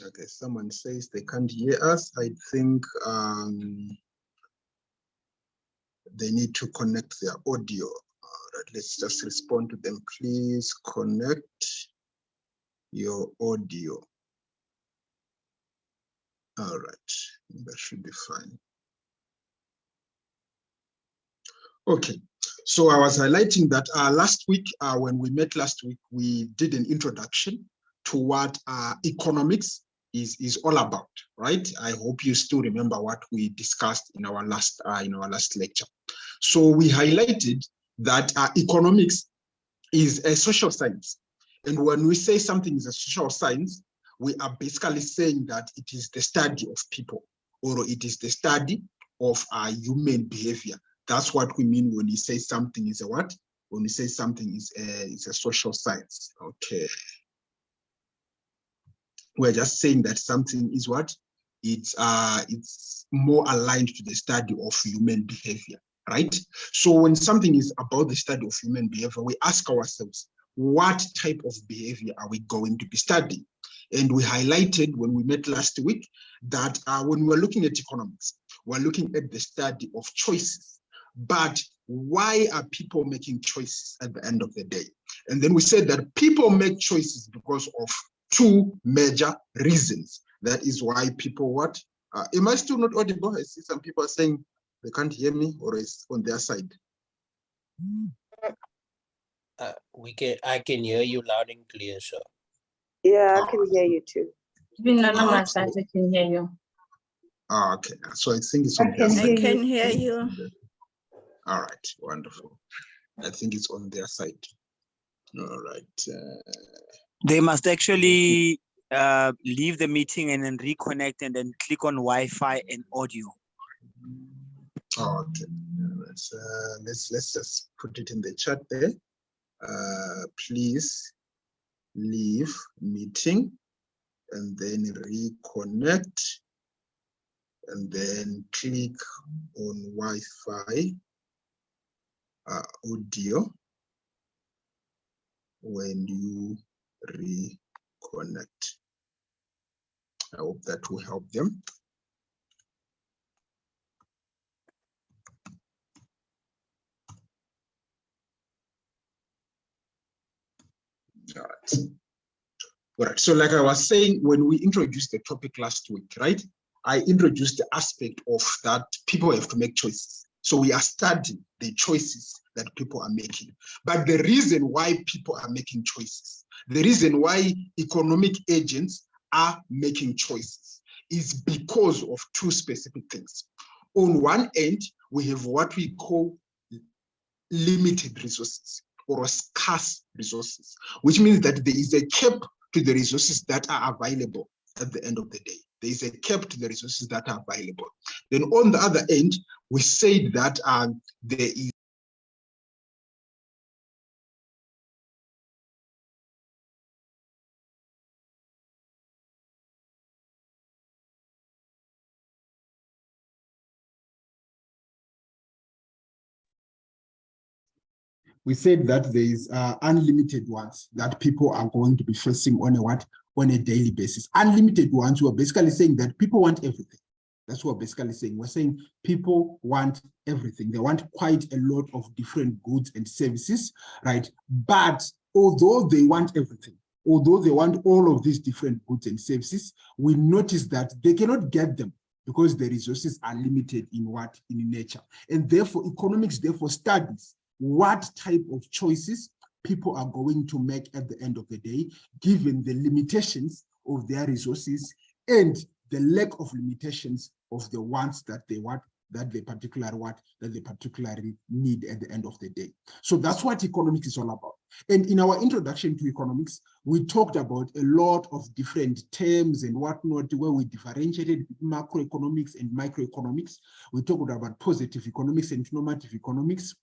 Okay, someone says they can't hear us. I think they need to connect their audio. All right, let's just respond to them. Please connect your audio. All right, that should be fine. Okay, so I was highlighting that last week, when we met last week, we did an introduction to what economics is all about, right? I hope you still remember what we discussed in our last lecture. So we highlighted that economics is a social science, and when we say something is a social science, we are basically saying that it is the study of people, or it is the study of human behavior. That's what we mean when we say something is a what? When we say something is a social science. Okay. We're just saying that something is what? It's more aligned to the study of human behavior, right? So when something is about the study of human behavior, we ask ourselves, what type of behavior are we going to be studying? And we highlighted when we met last week that when we're looking at economics, we're looking at the study of choices. But why are people making choices at the end of the day? And then we said that people make choices because of two major reasons. That is why people what? Am I still not audible? I see some people are saying they can't hear me, or it's on their side. I can hear you loud and clear, sir. Yeah, I can hear you too. Even none of my side, I can hear you. Okay, so I think it's on their side. I can hear you. All right, wonderful. I think it's on their side. All right. They must actually leave the meeting and then reconnect and then click on Wi-Fi and audio. Okay, let's just put it in the chat there. Please leave meeting and then reconnect and then click on Wi-Fi audio when you reconnect. I hope that will help them. All right. All right. So like I was saying, when we introduced the topic last week, right? I introduced the aspect of that people have to make choices. So we are studying the choices that people are making. But the reason why people are making choices, the reason why economic agents are making choices is because of two specific things. On one end, we have what we call limited resources or scarce resources, which means that there is a cap to the resources that are available at the end of the day. There is a cap to the resources that are available. Then on the other end, we said that there is we said that there is unlimited ones that people are going to be facing on a daily basis. Unlimited ones, we're basically saying that people want everything. That's what we're basically saying. We're saying people want everything. They want quite a lot of different goods and services, right? But although they want everything, although they want all of these different goods and services, we notice that they cannot get them because the resources are limited in nature. And therefore, economics therefore studies what type of choices people are going to make at the end of the day, given the limitations of their resources and the lack of limitations of the ones that they want, that they particularly need at the end of the day. So that's what economics is all about. And in our introduction to economics, we talked about a lot of different terms and whatnot, where we differentiated macroeconomics and microeconomics. We talked about positive economics and normative economics.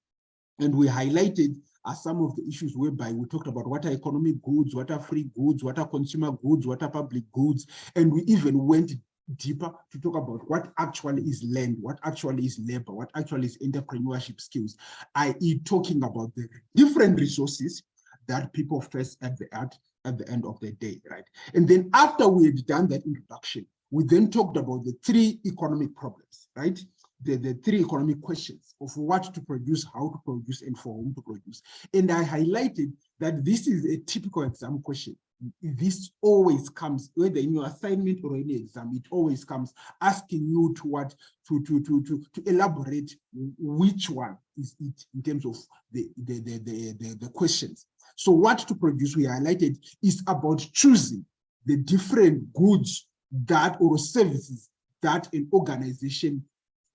And we highlighted some of the issues whereby we talked about what are economic goods, what are free goods, what are consumer goods, what are public goods. And we even went deeper to talk about what actually is land, what actually is labor, what actually is entrepreneurship skills, i.e. talking about the different resources that people face at at the end of the day, right? And then after we had done that introduction, we then talked about the three economic problems, right? The three economic questions of what to produce, how to produce, and for whom to produce. And I highlighted that this is a typical exam question. This always comes, whether in your assignment or any exam, it always comes asking you to elaborate which one is it in terms of the questions. So what to produce, we highlighted, is about choosing the different goods that or services that an organization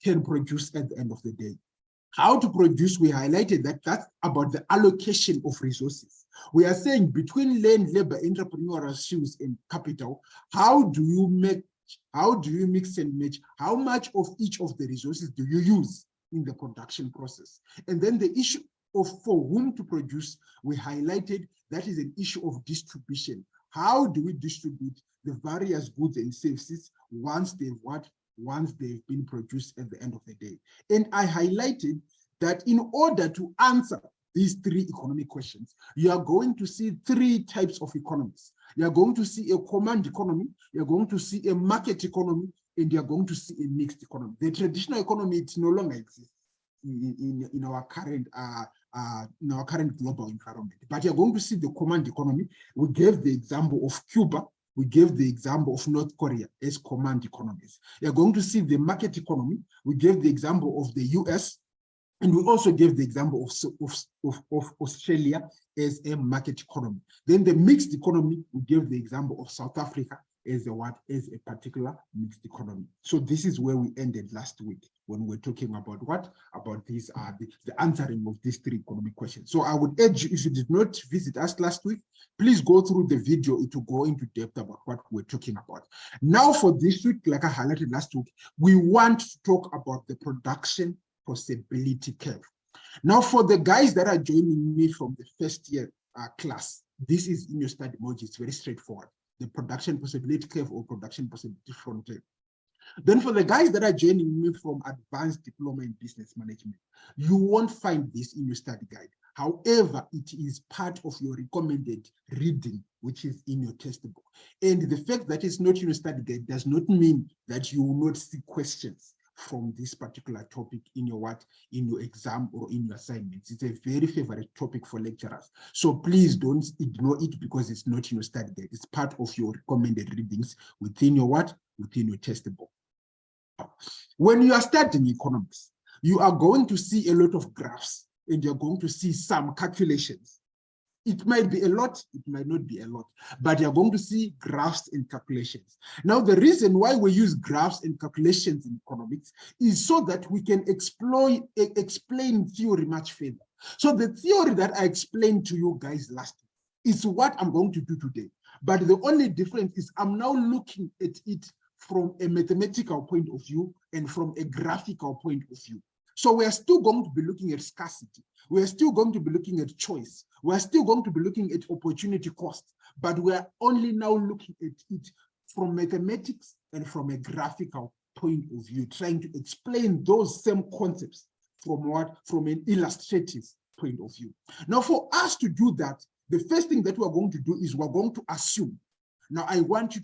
can produce at the end of the day. How to produce, we highlighted that that's about the allocation of resources. We are saying between land, labor, entrepreneurial skills, and capital, how do you mix and match? How much of each of the resources do you use in the production process? And then the issue of for whom to produce, we highlighted that is an issue of distribution. How do we distribute the various goods and services once they've been produced at the end of the day? And I highlighted that in order to answer these three economic questions, you are going to see three types of economies. You are going to see a command economy, you're going to see a market economy, and you're going to see a mixed economy. The traditional economy, it no longer exists in our current global environment. But you're going to see the command economy. We gave the example of Cuba. We gave the example of North Korea as command economies. You're going to see the market economy. We gave the example of the US, and we also gave the example of Australia as a market economy. Then the mixed economy, we gave the example of South Africa as a particular mixed economy. So this is where we ended last week when we're talking about what? About these the answering of these three economic questions. So I would urge you, if you did not visit us last week, please go through the video. It will go into depth about what we're talking about. Now for this week, like I highlighted last week, we want to talk about the production possibility curve. Now for the guys that are joining me from the first year class, this is in your study module. It's very straightforward. The production possibility curve or production possibility frontier. Then for the guys that are joining me from advanced diploma in business management, you won't find this in your study guide. However, it is part of your recommended reading, which is in your textbook. And the fact that it's not in your study guide does not mean that you will not see questions from this particular topic in your exam or in your assignments. It's a very favorite topic for lecturers. So please don't ignore it because it's not in your study guide. It's part of your recommended readings within your within your textbook. When you are studying economics, you are going to see a lot of graphs and you're going to see some calculations. It might be a lot, it might not be a lot, but you're going to see graphs and calculations. Now, the reason why we use graphs and calculations in economics is so that we can explain theory much further. So the theory that I explained to you guys last week is what I'm going to do today. But the only difference is I'm now looking at it from a mathematical point of view and from a graphical point of view. So we are still going to be looking at scarcity. We are still going to be looking at choice. We are still going to be looking at opportunity cost, but we are only now looking at it from mathematics and from a graphical point of view, trying to explain those same concepts from an illustrative point of view. Now, for us to do that, the first thing that we're going to do is we're going to assume. Now, I want you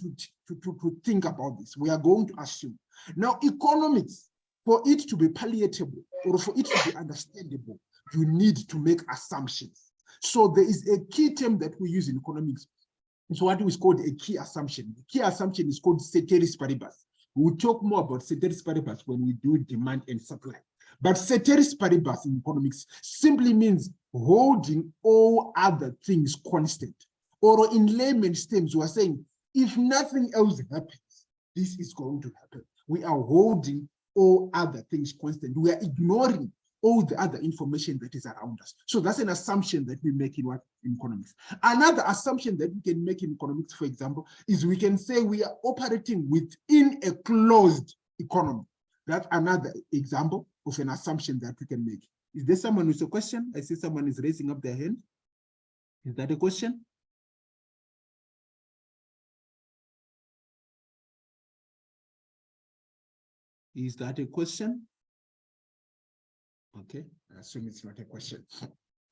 to think about this. We are going to assume. Now, economics, for it to be palatable or for it to be understandable, you need to make assumptions. So there is a key term that we use in economics. It's what is called a key assumption. The key assumption is called ceteris paribus. We will talk more about ceteris paribus when we do demand and supply. But ceteris paribus in economics simply means holding all other things constant. Or in layman's terms, we are saying, if nothing else happens, this is going to happen. We are holding all other things constant. We are ignoring all the other information that is around us. So that's an assumption that we make in economics. Another assumption that we can make in economics, for example, is we can say we are operating within a closed economy. That's another example of an assumption that we can make. Is there someone with a question? I see someone is raising up their hand. Is that a question? Is that a question? Okay, I assume it's not a question.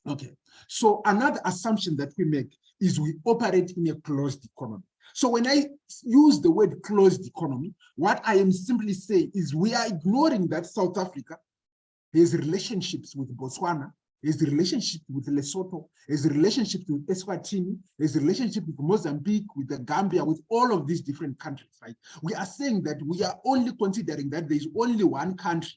Okay, so another assumption that we make is we operate in a closed economy. So when I use the word closed economy, what I am simply saying is we are ignoring that South Africa has relationships with Botswana, has relationship with Lesotho, has relationship with Eswatini, has relationship with Mozambique, with the Gambia, with all of these different countries, right? We are saying that we are only considering that there is only one country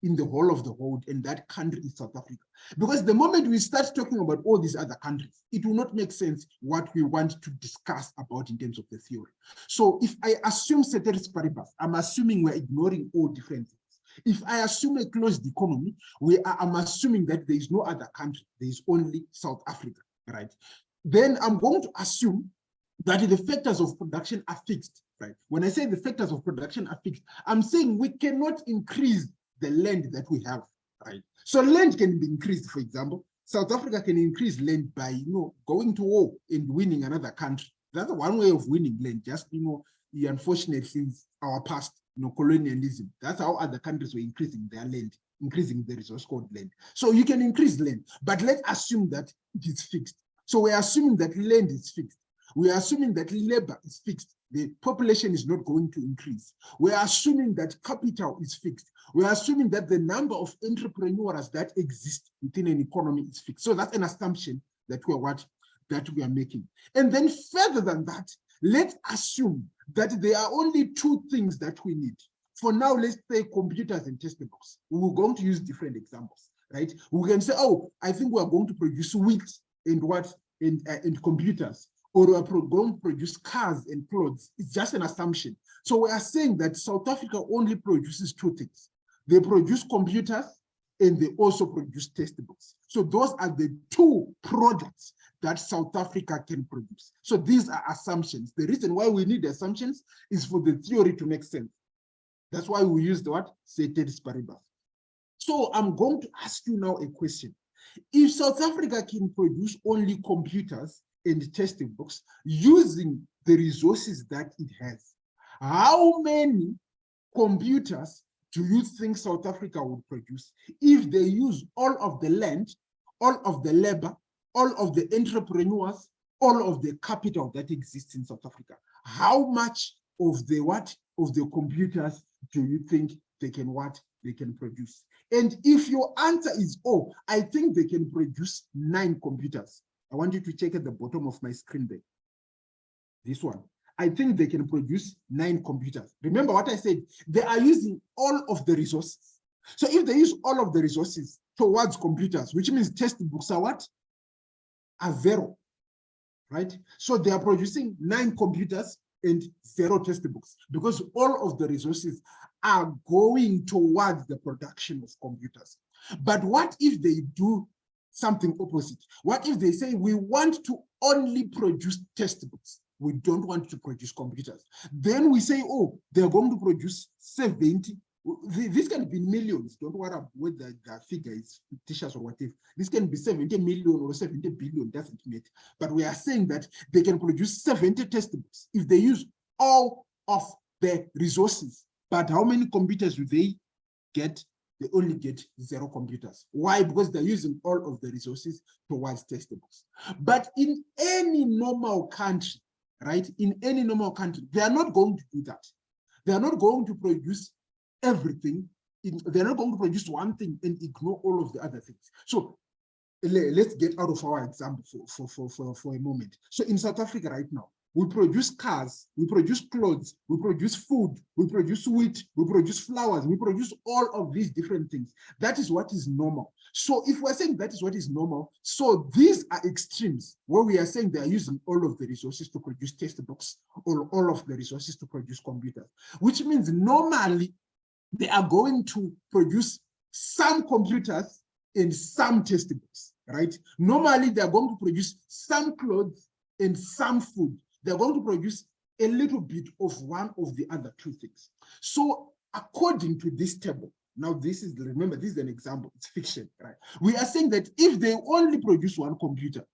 in the whole of the world, and that country is South Africa. Because the moment we start talking about all these other countries, it will not make sense what we want to discuss about in terms of the theory. So if I assume ceteris paribus, I'm assuming we're ignoring all different things. If I assume a closed economy, I'm assuming that there is no other country, there is only South Africa, right? Then I'm going to assume that the factors of production are fixed, right? When I say the factors of production are fixed, I'm saying we cannot increase the land that we have, right? So land can be increased. For example, South Africa can increase land by, going to war and winning another country. That's one way of winning land. Just, the unfortunate things, our past, colonialism. That's how other countries were increasing their land, increasing the resource called land. So you can increase land, but let's assume that it is fixed. So we're assuming that land is fixed. We're assuming that labor is fixed. The population is not going to increase. We're assuming that capital is fixed. We're assuming that the number of entrepreneurs that exist within an economy is fixed. So that's an assumption that we are making. And then further than that, let's assume that there are only two things that we need. For now, let's say computers and test books. We're going to use different examples, right? We can say, oh, I think we're going to produce wheat and computers, or we are going to produce cars and clothes. It's just an assumption. So we are saying that South Africa only produces two things. They produce computers and they also produce test books. So those are the two products that South Africa can produce. So these are assumptions. The reason why we need assumptions is for the theory to make sense. That's why we use the what? Ceteris paribus. So I'm going to ask you now a question. If South Africa can produce only computers and testing books using the resources that it has, how many computers do you think South Africa would produce if they use all of the land, all of the labor, all of the entrepreneurs, all of the capital that exists in South Africa? How much of the computers do you think they can produce? And if your answer is, oh, I think they can produce 9 computers, I want you to check at the bottom of my screen there. This one. I think they can produce 9 computers. Remember what I said, they are using all of the resources. So if they use all of the resources towards computers, which means test books are what? Are 0, right? So they are producing 9 computers and 0 test books because all of the resources are going towards the production of computers. But what if they do something opposite? What if they say, we want to only produce test books? We don't want to produce computers. Then we say, oh, they're going to produce 70. This can be millions. Don't worry about whether the figure is fictitious or whatever. This can be 70 million or 70 billion, doesn't matter. But we are saying that they can produce 70 test books if they use all of the resources. But how many computers do they get? They only get 0 computers. Why? Because they're using all of the resources towards test books. But in any normal country, right? In any normal country, they are not going to do that. They are not going to produce everything. They're not going to produce one thing and ignore all of the other things. So let's get out of our example for a moment. So in South Africa right now, we produce cars, we produce clothes, we produce food, we produce wheat, we produce flowers, we produce all of these different things. That is what is normal. So if we're saying that is what is normal, so these are extremes where we are saying they are using all of the resources to produce test books or all of the resources to produce computers, which means normally they are going to produce some computers and some test books, right? Normally they are going to produce some clothes and some food. They're going to produce a little bit of one of the other two things. So according to this table, now this is, remember, this is an example, it's fiction, right? We are saying that if they only produce one computer,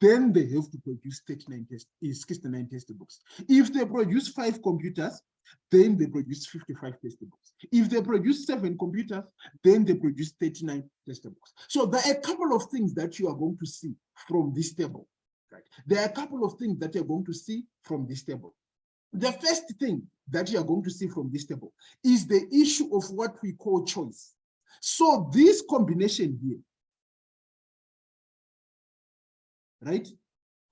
then they have to produce 69 textbooks. If they produce 5 computers, then they produce 55 textbooks. If they produce 7 computers, then they produce 39 textbooks. So there are a couple of things that you are going to see from this table. Right? There are a couple of things that you're going to see from this table. The first thing that you are going to see from this table is the issue of what we call choice. So this combination here, right?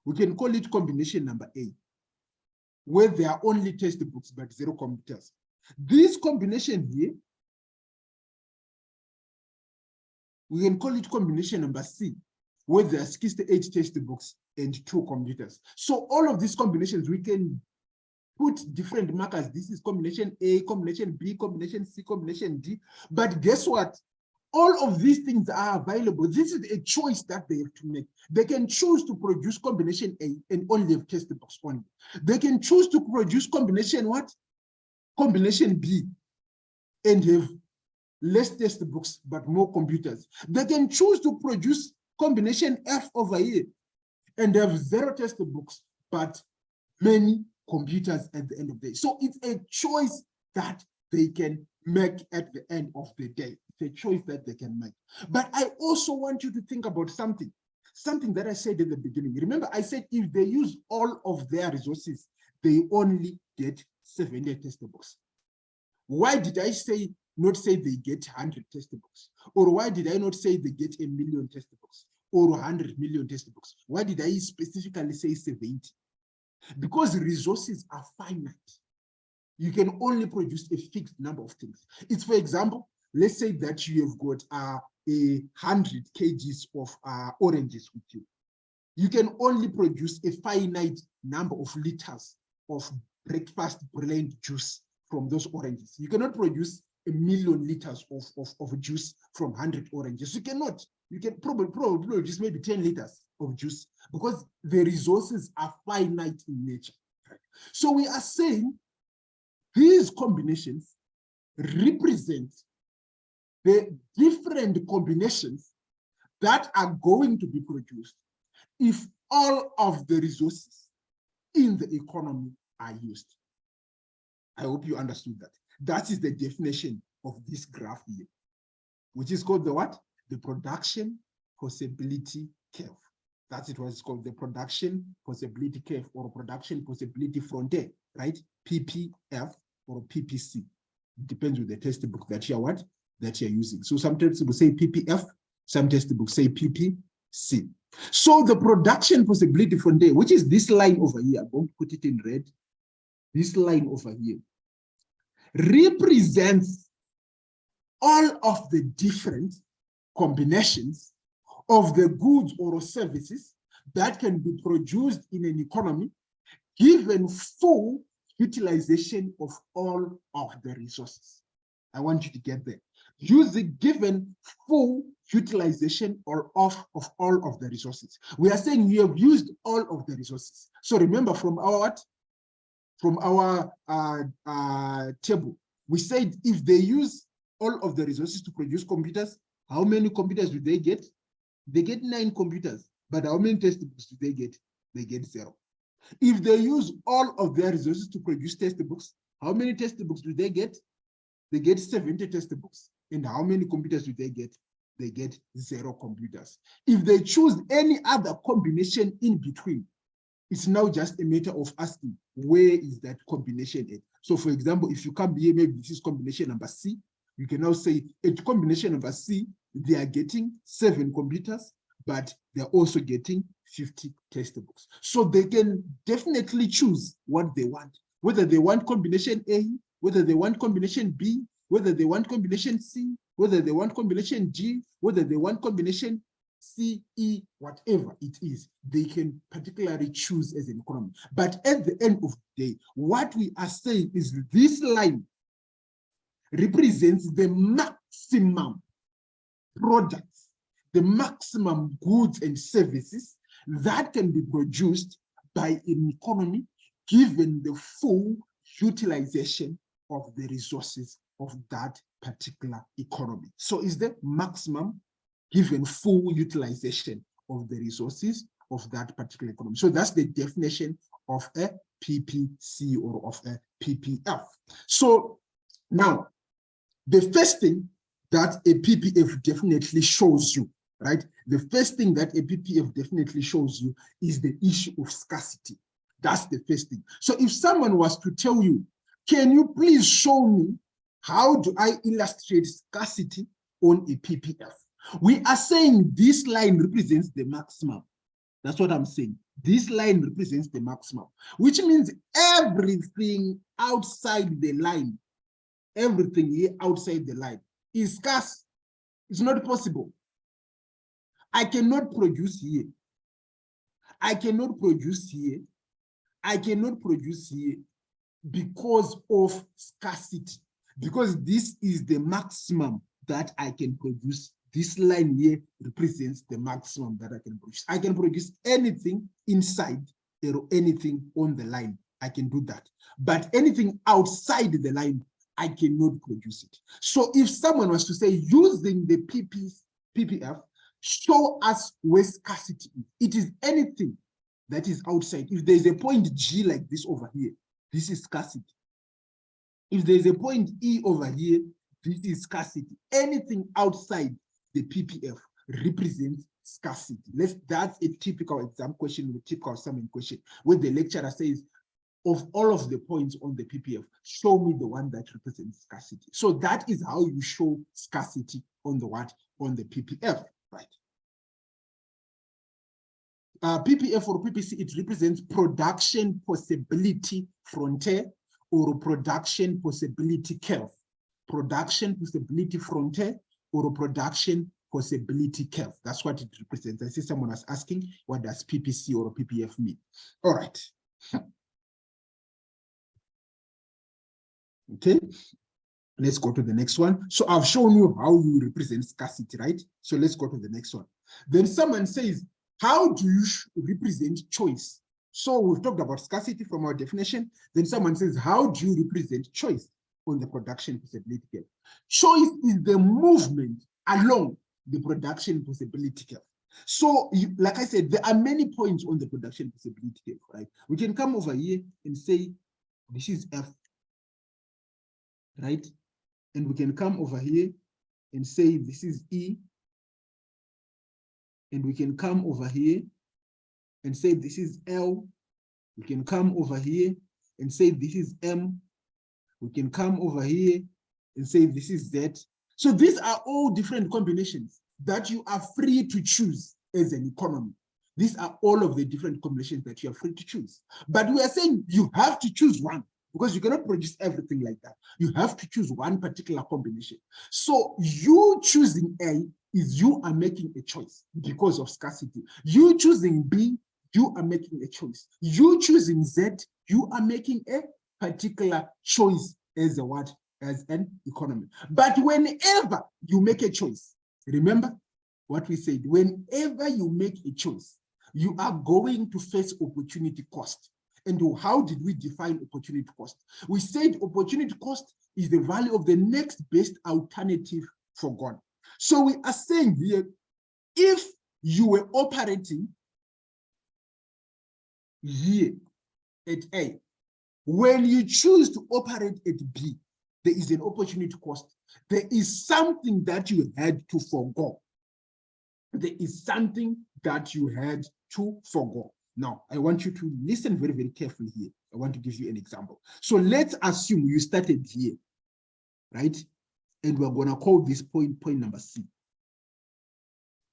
We can call it combination number A, where there are only textbooks but 0 computers. This combination here, we can call it combination number C, where there are 68 textbooks and 2 computers. So all of these combinations, we can put different markers. This is combination A, combination B, combination C, combination D. But guess what? All of these things are available. This is a choice that they have to make. They can choose to produce combination A and only have textbooks only. They can choose to produce combination what? Combination B and have less textbooks but more computers. They can choose to produce combination F over here and have 0 textbooks but many computers at the end of the day. So it's a choice that they can make at the end of the day. It's a choice that they can make. But I also want you to think about something that I said in the beginning. Remember, I said if they use all of their resources, they only get 70 textbooks. Why did I not say they get 100 textbooks? Or why did I not say they get 1 million textbooks or 100 million textbooks? Why did I specifically say 70? Because resources are finite. You can only produce a fixed number of things. It's, for example, let's say that you have got 100 kgs of oranges with you. You can only produce a finite number of liters of breakfast blend juice from those oranges. You cannot produce 1 million liters of juice from 100 oranges. You cannot. You can probably produce maybe 10 liters of juice because the resources are finite in nature. So we are saying these combinations represent the different combinations that are going to be produced if all of the resources in the economy are used. I hope you understood that. That is the definition of this graph here, which is called the what? The production possibility curve. That's what it's called, the production possibility curve or production possibility frontier, right? PPF or PPC. It depends on the textbook that you're using. So some textbooks say PPF, some textbooks say PPC. So the production possibility frontier, which is this line over here, I'm going to put it in red. This line over here represents all of the different combinations of the goods or services that can be produced in an economy given full utilization of all of the resources. I want you to get there. Using given full utilization or of all of the resources. We are saying we have used all of the resources. So remember from our what? From our table, we said if they use all of the resources to produce computers, how many computers do they get? They get 9 computers, but how many textbooks do they get? They get 0. If they use all of their resources to produce textbooks, how many textbooks do they get? They get 70 textbooks. And how many computers do they get? They get 0 computers. If they choose any other combination in between, it's now just a matter of asking, where is that combination at? So for example, if you come here, maybe this is combination number C, you can now say at combination number C, they are getting 7 computers, but they're also getting 50 textbooks. So they can definitely choose what they want, whether they want combination A, whether they want combination B, whether they want combination C, whether they want combination G, whether they want combination C, E, whatever it is, they can particularly choose as an economy. But at the end of the day, what we are saying is this line represents the maximum products, the maximum goods and services that can be produced by an economy given the full utilization of the resources of that particular economy. So is the maximum given full utilization of the resources of that particular economy. So that's the definition of a PPC or of a PPF. So now, the first thing that a PPF definitely shows you, right? The first thing that a PPF definitely shows you is the issue of scarcity. That's the first thing. So if someone was to tell you, can you please show me how do I illustrate scarcity on a PPF? We are saying this line represents the maximum. That's what I'm saying. This line represents the maximum, which means everything outside the line, everything here outside the line is scarce. It's not possible. I cannot produce here. I cannot produce here. I cannot produce here because of scarcity, because this is the maximum that I can produce. This line here represents the maximum that I can produce. I can produce anything inside or anything on the line. I can do that. But anything outside the line, I cannot produce it. So if someone was to say, using the PPF, show us where scarcity is. It is anything that is outside. If there's a point G like this over here, this is scarcity. If there's a point E over here, this is scarcity. Anything outside the PPF represents scarcity. That's a typical exam question, a typical assignment question, where the lecturer says, of all of the points on the PPF, show me the one that represents scarcity. So that is how you show scarcity on the what? On the PPF, right? PPF or PPC, it represents production possibility frontier or production possibility curve. Production possibility frontier or production possibility curve. That's what it represents. I see someone was asking, what does PPC or PPF mean? All right. Okay, let's go to the next one. So I've shown you how you represent scarcity, right? So let's go to the next one. Then someone says, how do you represent choice? So we've talked about scarcity from our definition. Then someone says, how do you represent choice on the production possibility curve? Choice is the movement along the production possibility curve. So like I said, there are many points on the production possibility curve, right? We can come over here and say, this is F, right? And we can come over here and say this is E. And we can come over here and say this is L. We can come over here and say this is M. We can come over here and say this is Z. So these are all different combinations that you are free to choose as an economy. These are all of the different combinations that you are free to choose. But we are saying you have to choose one, because you cannot produce everything like that. You have to choose one particular combination. So you choosing A is you are making a choice because of scarcity. You choosing B, you are making a choice. You choosing Z, you are making a particular choice as a what? As an economy. But whenever you make a choice, remember what we said, whenever you make a choice, you are going to face opportunity cost. And how did we define opportunity cost? We said opportunity cost is the value of the next best alternative forgone. So we are saying here, if you were operating here at A, when you choose to operate at B, there is an opportunity cost. There is something that you had to forgo. There is something that you had to forgo. Now, I want you to listen very, very carefully here. I want to give you an example. So let's assume you started here, right? And we're going to call this point number C,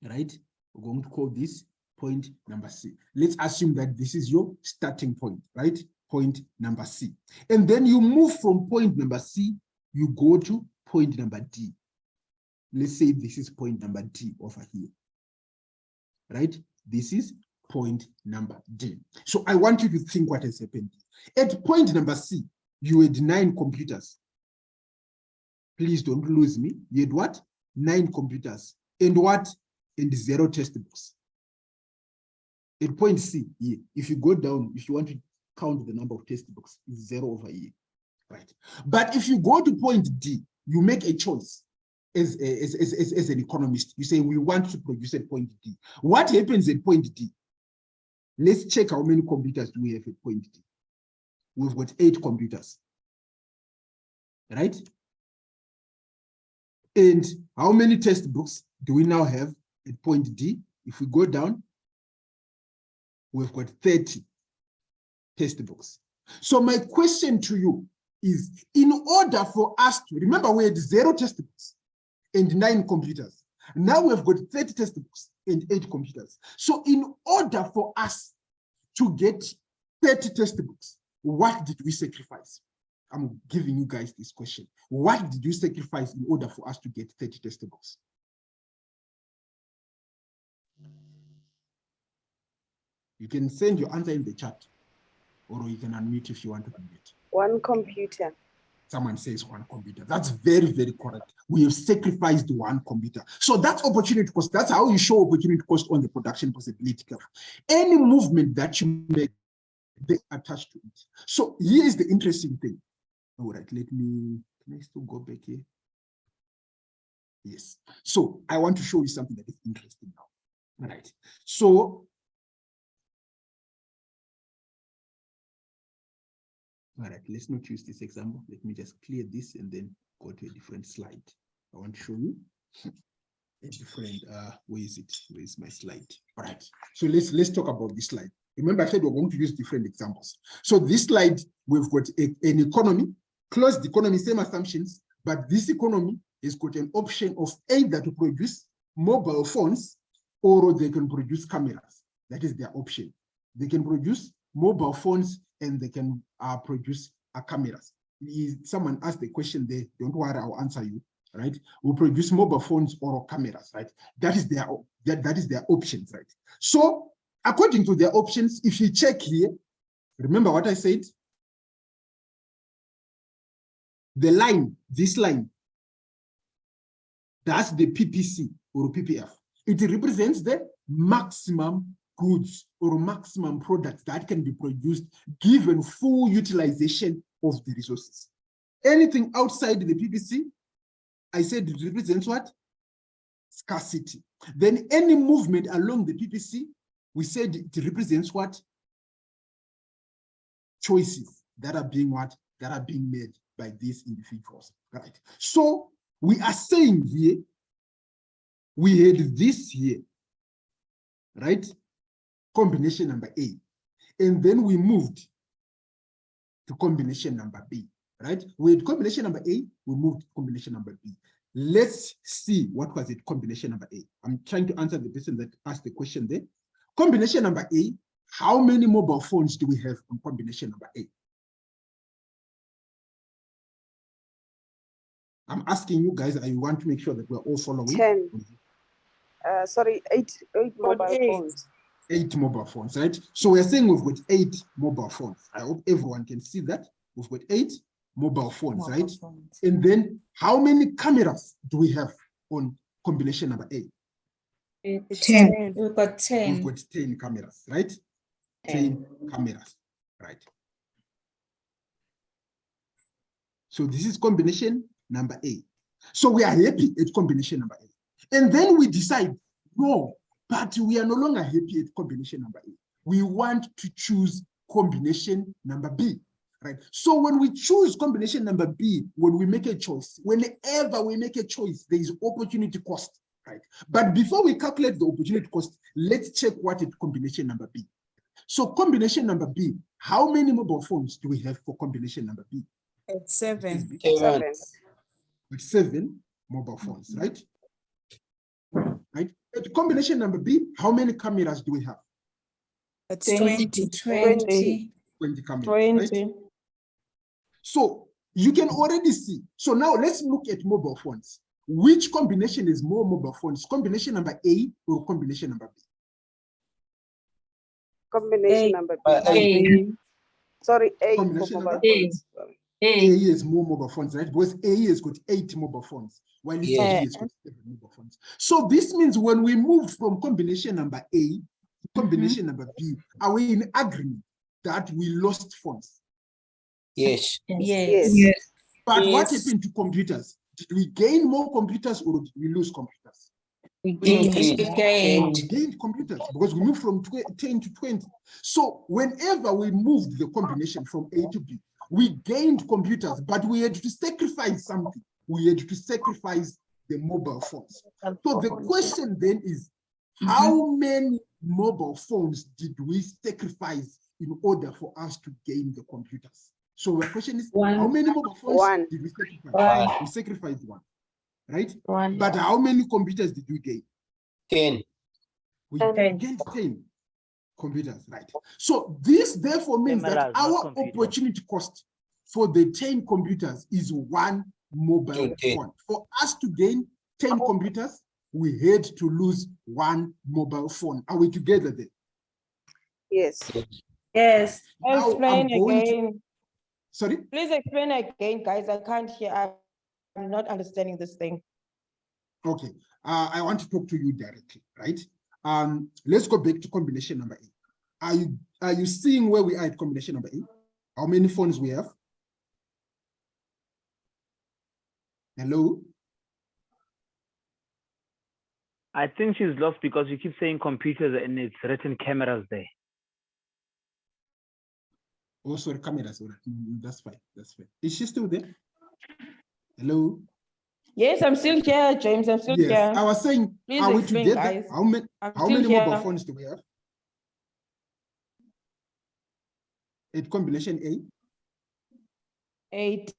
right? We're going to call this point number C. Let's assume that this is your starting point, right? Point number C. And then you move from point number C, you go to point number D. Let's say this is point number D over here, right? This is point number D. So I want you to think what has happened. At point number C, you had 9 computers. Please don't lose me. You had what? 9 computers. And what? And 0 textbooks. At point C, here, if you go down, if you want to count the number of textbooks, it's 0 over here, right? But if you go to point D, you make a choice as an economist. You say, we want to produce at point D. What happens at point D? Let's check how many computers do we have at point D. We've got 8 computers, right? And how many textbooks do we now have at point D? If we go down, we've got 30 textbooks. So my question to you is, in order for us to, remember we had 0 textbooks and 9 computers. Now we've got 30 textbooks and 8 computers. So in order for us to get 30 textbooks, what did we sacrifice? I'm giving you guys this question. What did you sacrifice in order for us to get 30 textbooks? You can send your answer in the chat, or you can unmute if you want to unmute. 1 computer. Someone says 1 computer. That's very, very correct. We have sacrificed 1 computer. So that's opportunity cost. That's how you show opportunity cost on the production possibility curve. Any movement that you make, they attach to it. So here is the interesting thing. All right, can I still go back here? Yes. So I want to show you something that is interesting now. All right. So, all right, let's not use this example. Let me just clear this and then go to a different slide. I want to show you a different, where is it? Where is my slide? All right, so let's talk about this slide. Remember, I said we're going to use different examples. So this slide, we've got an economy, closed economy, same assumptions, but this economy has got an option of either to produce mobile phones or they can produce cameras. That is their option. They can produce mobile phones and they can produce cameras. Someone asked the question there, don't worry, I'll answer you, right? We'll produce mobile phones or cameras, right? That is their options, right? So according to their options, if you check here, remember what I said? The line, this line, that's the PPC or PPF. It represents the maximum goods or maximum products that can be produced given full utilization of the resources. Anything outside the PPC, I said it represents what? Scarcity. Then any movement along the PPC, we said it represents what? Choices that are being what? That are being made by these individuals, right? So we are saying here, we had this here, right? Combination number A. And then we moved to combination number B, right? We had combination number A, we moved to combination number B. Let's see what was it, combination number A. I'm trying to answer the person that asked the question there. Combination number A, how many mobile phones do we have on combination number A? I'm asking you guys, I want to make sure that we're all following. 10. Sorry, 8 mobile phones. 8 mobile phones, right? So we're saying we've got 8 mobile phones. I hope everyone can see that. We've got 8 mobile phones, right? And then how many cameras do we have on combination number A? 10. We've got 10. We've got 10 cameras, right? 10 cameras, right? So this is combination number A. So we are happy at combination number A. And then we decide, no, but we are no longer happy at combination number A. We want to choose combination number B, right? So when we choose combination number B, when we make a choice, whenever we make a choice, there is opportunity cost, right? But before we calculate the opportunity cost, let's check what is combination number B. So combination number B, how many mobile phones do we have for combination number B? 7. 7. With 7 mobile phones, right? Right? At combination number B, how many cameras do we have? It's 20. 20. 20 cameras, right? So you can already see. So now let's look at mobile phones. Which combination is more mobile phones? Combination number A or combination number B? Combination number B. A. Sorry, A for Combination mobile number phones. Sorry. A is more mobile phones, right? Because A has got 8 mobile phones, while B has got 7 mobile phones. So this means when we move from combination number A to combination number B, are we in agreement that we lost phones? Yes. Yes. But what happened to computers? Did we gain more computers or did we lose computers? We increased. gained computers because we moved from 10 to 20. So whenever we moved the combination from A to B, we gained computers, but we had to sacrifice something. We had to sacrifice the mobile phones. So the question then is, how many mobile phones did we sacrifice in order for us to gain the computers? So the question is, how many mobile phones did we sacrifice? We sacrificed one, right? But how many computers did we gain? 10. We gained 10 computers, right? So this therefore means that our opportunity cost for the 10 computers is one mobile phone. For us to gain 10 computers, we had to lose one mobile phone. Are we together there? Yes. Yes. Now Explain I'm going to- again. Sorry? Please explain again, guys. I can't hear. I'm not understanding this thing. Okay, I want to talk to you directly, right? Let's go back to combination number A. Are you seeing where we are at combination number A? How many phones we have? Hello? I think she's lost because you keep saying computers and it's written cameras there. Oh, sorry, cameras. That's fine. That's fine. Is she still there? Hello? Yes, I'm still here, James. I'm still Yes, here. I was saying, Please are we explain, together? guys. How many still mobile here. phones do we have? At combination A, 8.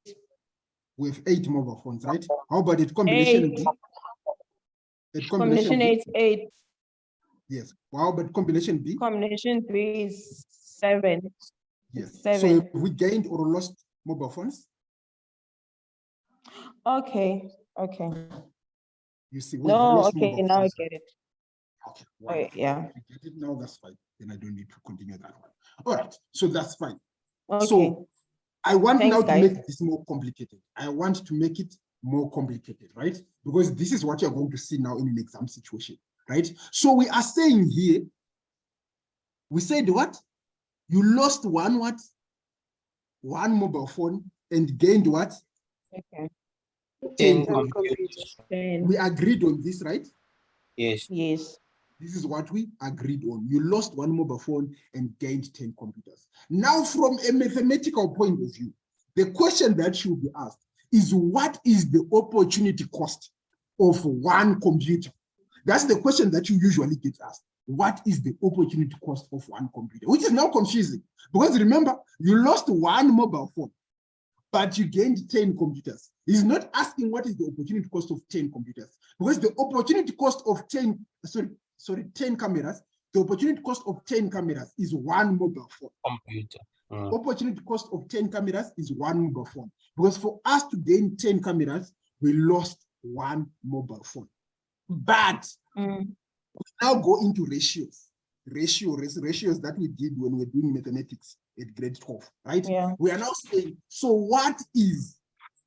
we have 8 mobile phones, right? How about at combination 8. B? At Combination B? 8 is 8. Yes. How about combination B? Combination 3 is 7. Yes. 7. So have we gained or lost mobile phones? Okay. Okay. You see, we've No, lost okay, mobile now I phones. get it. Okay, Right, wonderful. yeah. If you get it now, that's fine. Then I don't need to continue that one. All right, so that's fine. Okay. So I want Thanks, now to guys. make this more complicated. I want to make it more complicated, right? Because this is what you're going to see now in an exam situation, right? So we are saying here, we said what? You lost one what? One mobile phone and gained what? Okay. 10 computers. 10. We agreed on this, right? Yes. Yes. This is what we agreed on. You lost one mobile phone and gained 10 computers. Now, from a mathematical point of view, the question that should be asked is, what is the opportunity cost of one computer? That's the question that you usually get asked. What is the opportunity cost of one computer? Which is now confusing, because remember, you lost one mobile phone, but you gained 10 computers. He's not asking what is the opportunity cost of 10 computers, because the opportunity cost of 10 cameras, the opportunity cost of 10 cameras is one mobile phone. Computer. Opportunity cost of 10 cameras is one mobile phone. Because for us to gain 10 cameras, we lost one mobile phone. But we now go into ratios. Ratios that we did when we were doing mathematics at grade 12, right? Yeah. We are now saying, so what is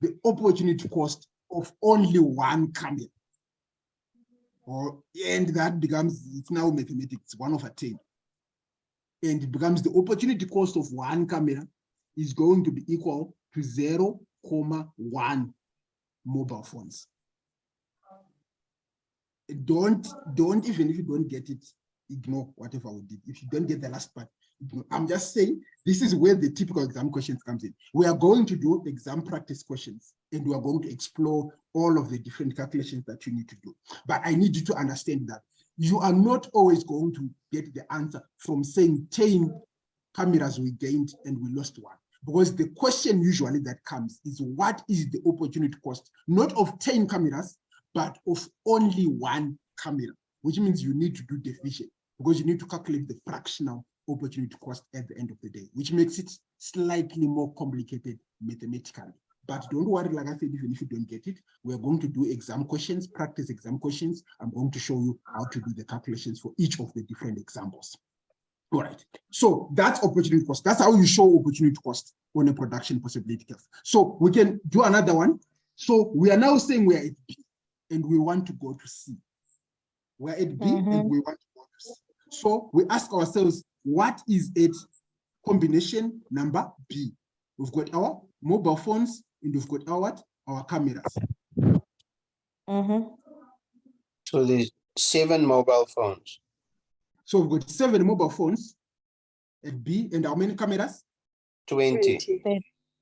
the opportunity cost of only one camera? And that becomes, it's now mathematics, 1/10. And it becomes the opportunity cost of one camera is going to be equal to 0.1 mobile phones. Don't even if you don't get it, ignore whatever we did. If you don't get the last part, ignore. I'm just saying this is where the typical exam questions comes in. We are going to do exam practice questions, and we are going to explore all of the different calculations that you need to do. But I need you to understand that you are not always going to get the answer from saying 10 cameras we gained and we lost one. Because the question usually that comes is, what is the opportunity cost, not of 10 cameras, but of only one camera, which means you need to do division, because you need to calculate the fractional opportunity cost at the end of the day, which makes it slightly more complicated mathematically. But don't worry, like I said, even if you don't get it, we're going to do exam questions, practice exam questions. I'm going to show you how to do the calculations for each of the different examples. All right, so that's opportunity cost. That's how you show opportunity cost on a production possibility test. So we can do another one. So we are now saying we are at B and we want to go to C. We're at B and we want to go to C. So we ask ourselves, what is it combination number B? We've got our mobile phones and we've got our cameras. So 7 mobile phones. So we've got 7 mobile phones at B, and how many cameras? 20.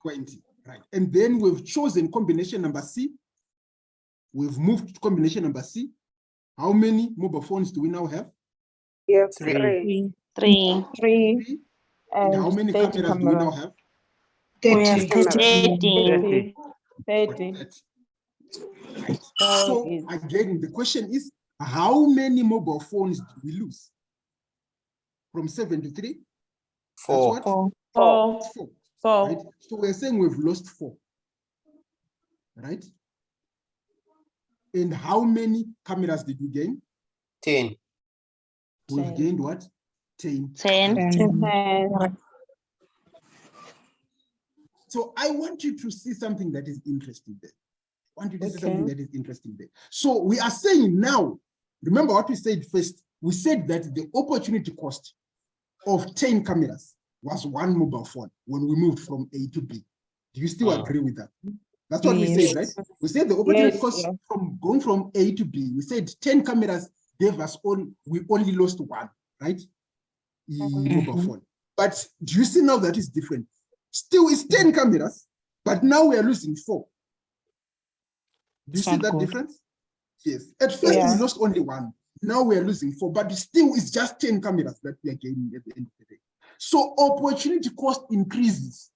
20, right? And then we've chosen combination number C. We've moved to combination number C. How many mobile phones do we now have? You have 3. 3. 3. And how many cameras do we now have? We have 30. 30. 30. Right. So again, the question is, how many mobile phones did we lose? From 7 to 3? 4. That's what? 4. 4. Right? So we're saying we've lost 4. Right? And how many cameras did we gain? 10. We've 10. gained what? 10. 10. So I want you to see something that is interesting there. I want you to see something that is interesting there. So we are saying now, remember what we said first? We said that the opportunity cost of 10 cameras was 1 mobile phone when we moved from A to B. Do you still agree with that? That's what we said, right? We said the opportunity cost from going from A to B. We said 10 cameras gave us we only lost 1, right? Mobile phone. But do you see now that is different? Still, it's 10 cameras, but now we are losing 4. Do you see that difference? Yes. At first, we lost only 1. Now we are losing 4, but still, it's just 10 cameras that we are gaining at the end of the day. So opportunity cost increases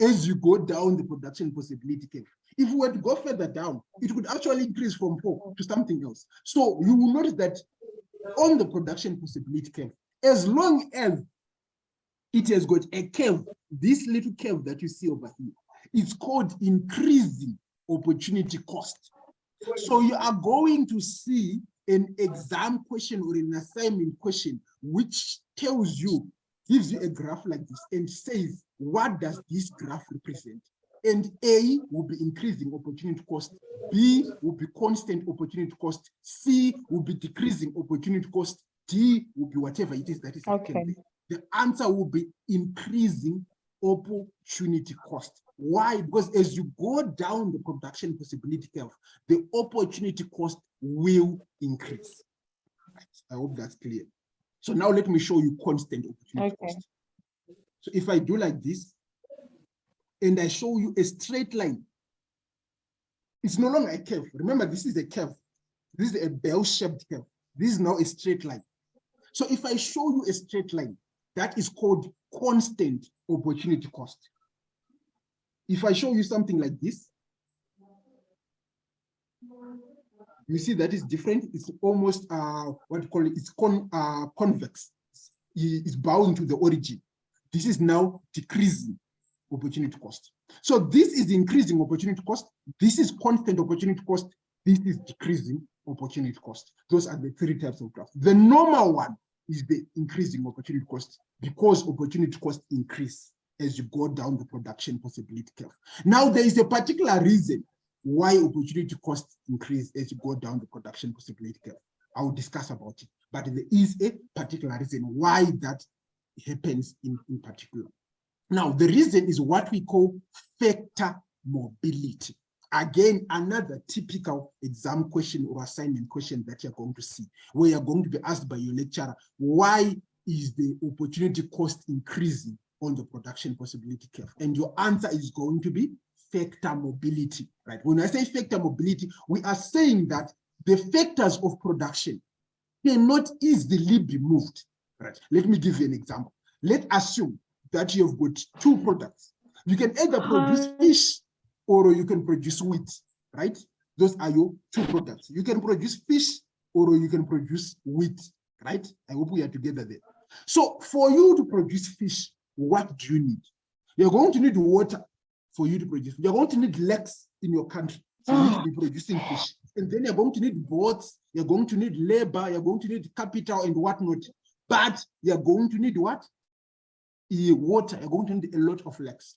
as you go down the production possibility curve. If we were to go further down, it would actually increase from 4 to something else. So you will notice that on the production possibility curve, as long as it has got a curve, this little curve that you see over here, it's called increasing opportunity cost. So you are going to see an exam question or an assignment question which tells you, gives you a graph like this and says, what does this graph represent? And A will be increasing opportunity cost, B will be constant opportunity cost, C will be decreasing opportunity cost, D will be whatever it is that is happening. The answer will be increasing opportunity cost. Why? Because as you go down the production possibility curve, the opportunity cost will increase. Right. I hope that's clear. So now let me show you constant opportunity cost. So if I do like this, and I show you a straight line, it's no longer a curve. Remember, this is a curve. This is a bell-shaped curve. This is now a straight line. So if I show you a straight line, that is called constant opportunity cost. If I show you something like this, you see that is different. It's almost what you call it, it's convex. It's bound to the origin. This is now decreasing opportunity cost. So this is increasing opportunity cost. This is constant opportunity cost. This is decreasing opportunity cost. Those are the 3 types of graphs. The normal one is the increasing opportunity cost because opportunity cost increase as you go down the production possibility curve. Now there is a particular reason why opportunity costs increase as you go down the production possibility curve. I will discuss about it, but there is a particular reason why that happens in particular. Now, the reason is what we call factor mobility. Again, another typical exam question or assignment question that you're going to see, where you're going to be asked by your lecturer, why is the opportunity cost increasing on the production possibility curve? And your answer is going to be factor mobility, right? When I say factor mobility, we are saying that the factors of production cannot easily be moved, right? Let me give you an example. Let's assume that you've got 2 products. You can either produce fish or you can produce wheat, right? Those are your 2 products. You can produce fish or you can produce wheat, right? I hope we are together there. So for you to produce fish, what do you need? You're going to need water for you to produce. You're going to need lakes in your country for you to be producing fish. And then you're going to need boats, you're going to need labor, you're going to need capital and whatnot. But you're going to need what? Water. You're going to need a lot of lakes.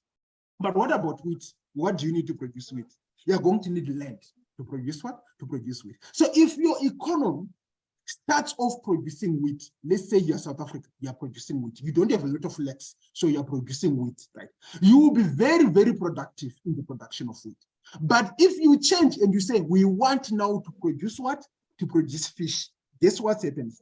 But what about wheat? What do you need to produce wheat? You're going to need land to produce what? To produce wheat. So if your economy starts off producing wheat, let's say you're South Africa, you're producing wheat. You don't have a lot of lakes, so you're producing wheat, right? You will be very, very productive in the production of wheat. But if you change and you say, we want now to produce what? To produce fish, guess what happens?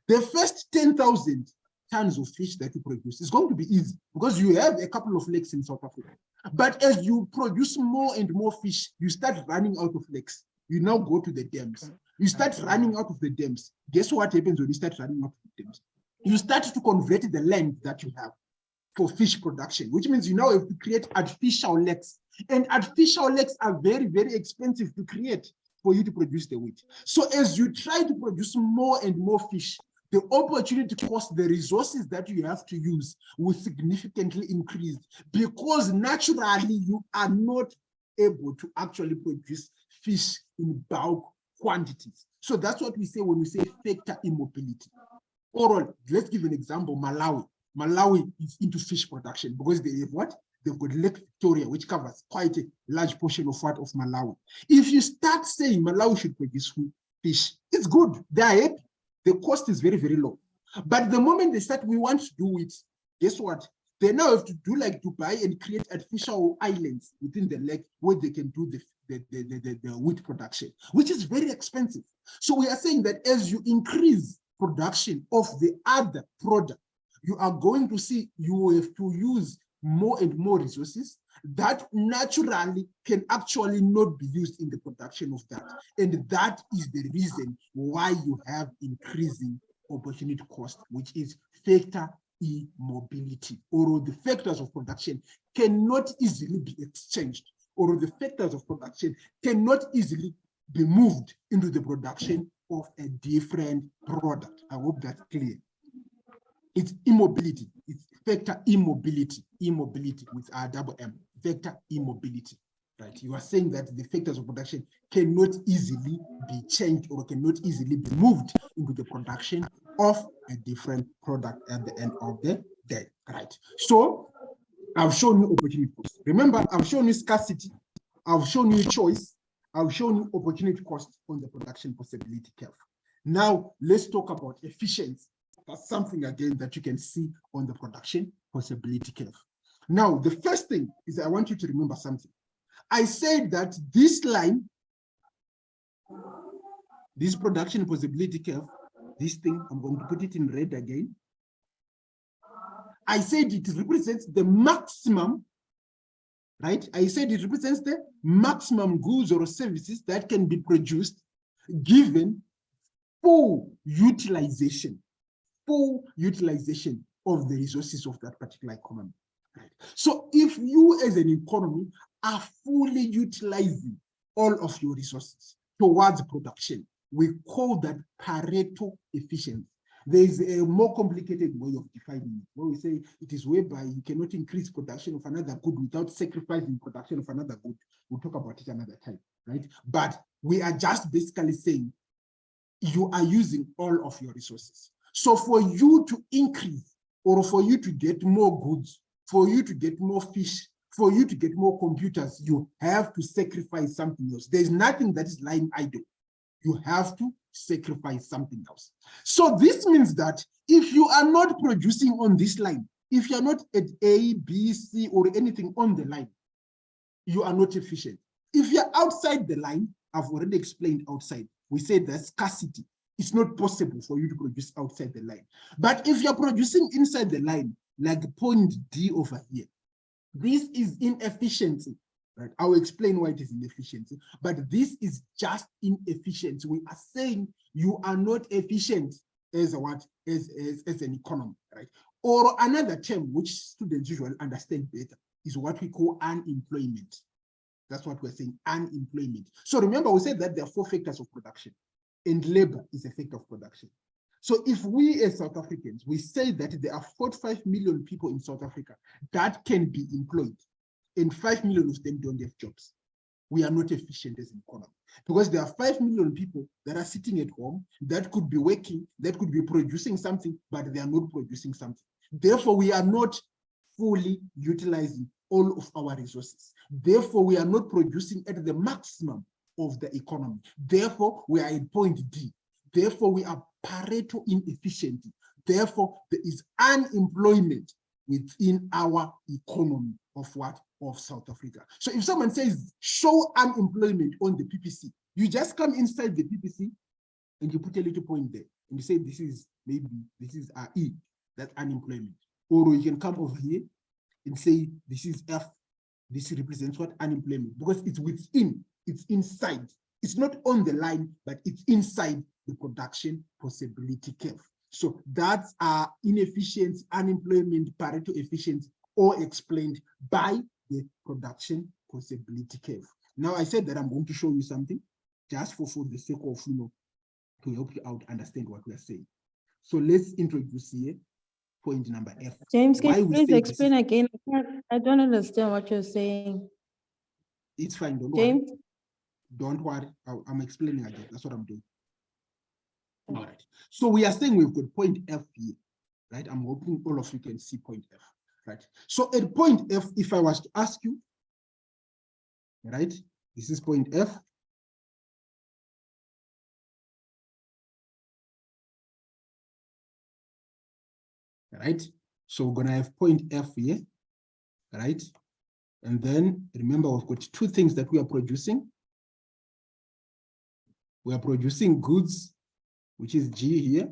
The first 10,000 tons of fish that you produce is going to be easy because you have a couple of lakes in South Africa. But as you produce more and more fish, you start running out of lakes. You now go to the dams. You start running out of the dams. Guess what happens when you start running out of the dams? You start to convert the land that you have for fish production, which means you now have to create artificial lakes. And artificial lakes are very, very expensive to create for you to produce the weight. So as you try to produce more and more fish, the opportunity cost, the resources that you have to use will significantly increase because naturally you are not able to actually produce fish in bulk quantities. So that's what we say when we say factor immobility. Or let's give an example, Malawi. Malawi is into fish production because they have what? They've got Lake Victoria, which covers quite a large portion of what of Malawi. If you start saying Malawi should produce fish, it's good. They are happy. The cost is very, very low. But the moment they start, we want to do it, guess what? They now have to do like Dubai and create artificial islands within the lake where they can do the wheat production, which is very expensive. So we are saying that as you increase production of the other product, you are going to see you have to use more and more resources that naturally can actually not be used in the production of that. And that is the reason why you have increasing opportunity cost, which is factor immobility, or the factors of production cannot easily be exchanged, or the factors of production cannot easily be moved into the production of a different product. I hope that's clear. It's immobility. It's factor immobility. Immobility with our double M. Factor immobility. Right? You are saying that the factors of production cannot easily be changed or cannot easily be moved into the production of a different product at the end of the day. Right? So I've shown you opportunity cost. Remember, I've shown you scarcity. I've shown you choice. I've shown you opportunity cost on the production possibility curve. Now let's talk about efficiency. That's something again that you can see on the production possibility curve. Now, the first thing is I want you to remember something. I said that this line, this production possibility curve, this thing, I'm going to put it in red again. I said it represents the maximum, right? I said it represents the maximum goods or services that can be produced given full utilization of the resources of that particular economy. Right? So if you as an economy are fully utilizing all of your resources towards production, we call that Pareto efficiency. There is a more complicated way of defining it, where we say it is whereby you cannot increase production of another good without sacrificing production of another good. We'll talk about it another time, right? But we are just basically saying you are using all of your resources. So for you to increase, or for you to get more goods, for you to get more fish, for you to get more computers, you have to sacrifice something else. There's nothing that is lying idle. You have to sacrifice something else. So this means that if you are not producing on this line, if you're not at A, B, C, or anything on the line, you are not efficient. If you're outside the line, I've already explained outside. We said that scarcity. It's not possible for you to produce outside the line. But if you're producing inside the line, like point D over here, this is inefficiency, right? I'll explain why it is inefficiency, but this is just inefficiency. We are saying you are not efficient as an economy, right? Or another term which students usually understand better is what we call unemployment. That's what we're saying, unemployment. So remember, we said that there are 4 factors of production, and labor is a factor of production. So if we as South Africans, we say that there are 45 million people in South Africa that can be employed, and 5 million of them don't have jobs, we are not efficient as an economy. Because there are 5 million people that are sitting at home, that could be working, that could be producing something, but they are not producing something. Therefore, we are not fully utilizing all of our resources. Therefore, we are not producing at the maximum of the economy. Therefore, we are in point D. Therefore, we are Pareto inefficient. Therefore, there is unemployment within our economy of what? Of South Africa. So if someone says, show unemployment on the PPC, you just come inside the PPC and you put a little point there, and you say this is E, that's unemployment. Or you can come over here and say this is F, this represents what? Unemployment, because it's within, it's inside. It's not on the line, but it's inside the production possibility curve. So that's inefficiency, unemployment, Pareto efficiency, all explained by the production possibility curve. Now I said that I'm going to show you something just for the sake of, to help you out understand what we are saying. So let's introduce here point number F. James, can Why you we please say explain again? I don't understand what you're saying. It's fine, don't worry. James? Don't worry, I'm explaining again. That's what I'm doing. All right. So we are saying we've got point F here, right? I'm hoping all of you can see point F, right? So at point F, if I was to ask you, right, this is point F. Right? So we're gonna have point F here, right? And then remember, we've got two things that we are producing. We are producing goods, which is G here,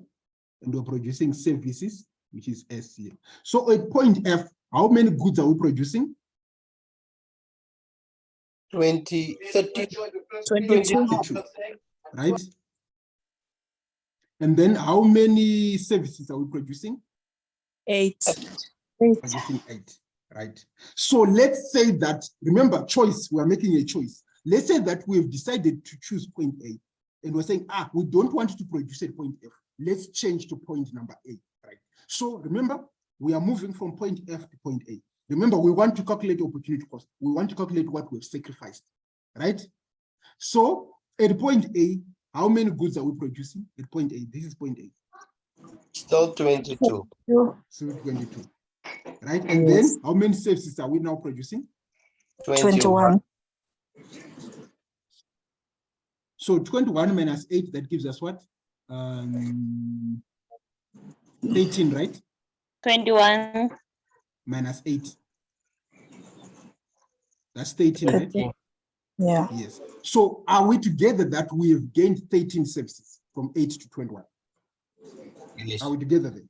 and we're producing services, which is S here. So at point F, how many goods are we producing? 20, 30, 22. 22. Right? And then how many services are we producing? 8. Producing 8, right? So let's say that, remember, choice, we are making a choice. Let's say that we've decided to choose point A, and we're saying, we don't want to produce at point F. Let's change to point number A, right? So remember, we are moving from point F to point A. Remember, we want to calculate opportunity cost. We want to calculate what we've sacrificed, right? So at point A, how many goods are we producing? At point A, this is point A. Still 22. So 22, right? And then how many services are we now producing? 21. So 21 minus 8, that gives us what? 18, right? 21. Minus 8. That's 13, right? Yeah. Yes. So are we together that we have gained 13 services from 8 to 21? Yes. Are we together then?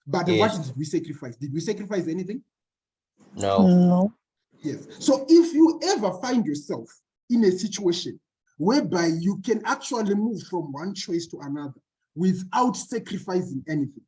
But Yes. what did we sacrifice? Did we sacrifice anything? No. No. Yes. So if you ever find yourself in a situation whereby you can actually move from one choice to another without sacrificing anything,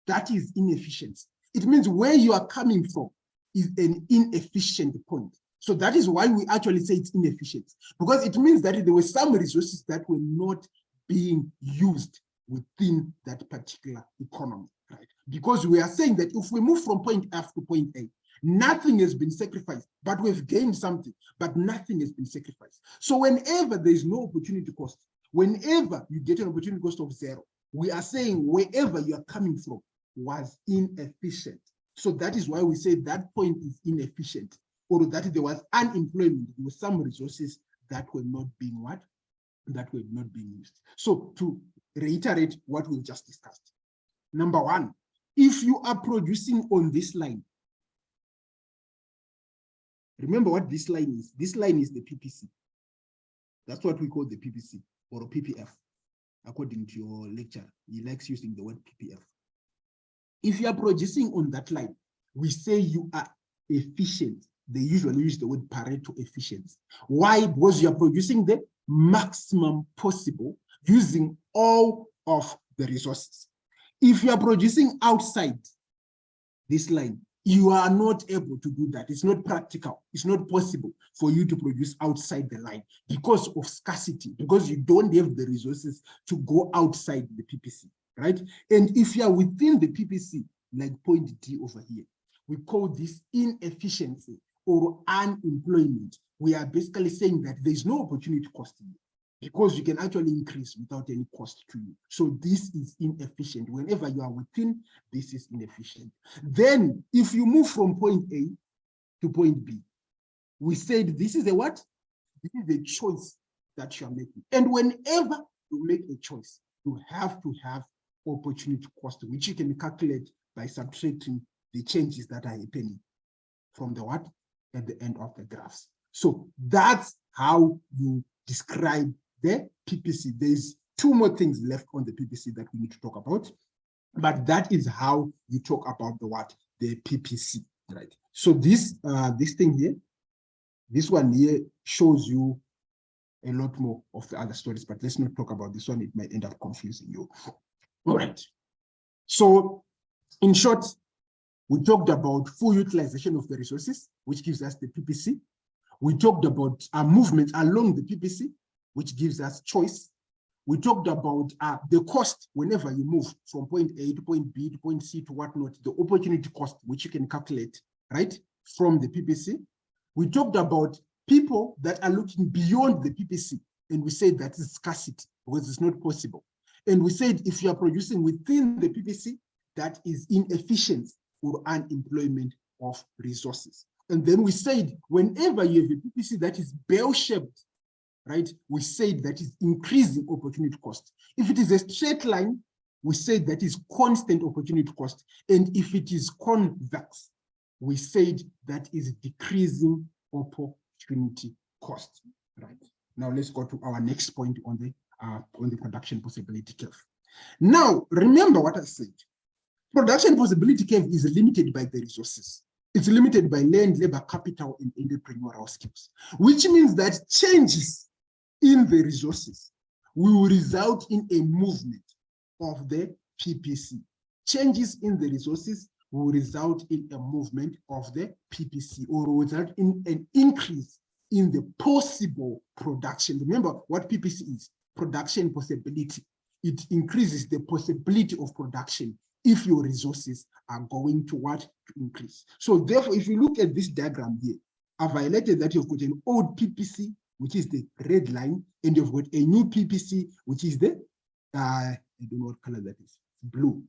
that is inefficiency. It means where you are coming from is an inefficient point. So that is why we actually say it's inefficient, because it means that there were some resources that were not being used within that particular economy, right? Because we are saying that if we move from point F to point A, nothing has been sacrificed, but we've gained something, but nothing has been sacrificed. So whenever there is no opportunity cost, whenever you get an opportunity cost of 0, we are saying wherever you are coming from was inefficient. So that is why we say that point is inefficient, or that there was unemployment with some resources that were not being what? That were not being used. So to reiterate what we just discussed. Number one, if you are producing on this line, remember what this line is. This line is the PPC. That's what we call the PPC or PPF, according to your lecturer. He likes using the word PPF. If you are producing on that line, we say you are efficient. They usually use the word Pareto efficiency. Why? Because you are producing the maximum possible using all of the resources. If you are producing outside this line, you are not able to do that. It's not practical. It's not possible for you to produce outside the line because of scarcity, because you don't have the resources to go outside the PPC, right? And if you are within the PPC, like point D over here, we call this inefficiency or unemployment. We are basically saying that there's no opportunity cost here, because you can actually increase without any cost to you. So this is inefficient. Whenever you are within, this is inefficient. Then if you move from point A to point B, we said this is a what? This is a choice that you are making. And whenever you make a choice, you have to have opportunity cost, which you can calculate by subtracting the changes that are happening from the what? At the end of the graphs. So that's how you describe the PPC. There's two more things left on the PPC that we need to talk about. But that is how you talk about the what? The PPC, right? So this thing here, this one here shows you a lot more of the other stories, but let's not talk about this one. It might end up confusing you. All right. So in short, we talked about full utilization of the resources, which gives us the PPC. We talked about movement along the PPC, which gives us choice. We talked about the cost whenever you move from point A to point B to point C to whatnot, the opportunity cost, which you can calculate, right, from the PPC. We talked about people that are looking beyond the PPC, and we said that is scarcity because it's not possible. And we said if you are producing within the PPC, that is inefficiency or unemployment of resources. And then we said whenever you have a PPC that is bell-shaped, right, we said that is increasing opportunity cost. If it is a straight line, we said that is constant opportunity cost. And if it is convex, we said that is decreasing opportunity cost, right? Now let's go to our next point on the production possibility curve. Now, remember what I said. Production possibility curve is limited by the resources. It's limited by land, labor, capital, and entrepreneurial skills, which means that changes in the resources will result in a movement of the PPC. Changes in the resources will result in a movement of the PPC or will result in an increase in the possible production. Remember what PPC is, production possibility. It increases the possibility of production if your resources are going to what? To increase. So therefore, if you look at this diagram here, I've highlighted that you've got an old PPC, which is the red line, and you've got a new PPC, which is the, I don't know what color that is, blue.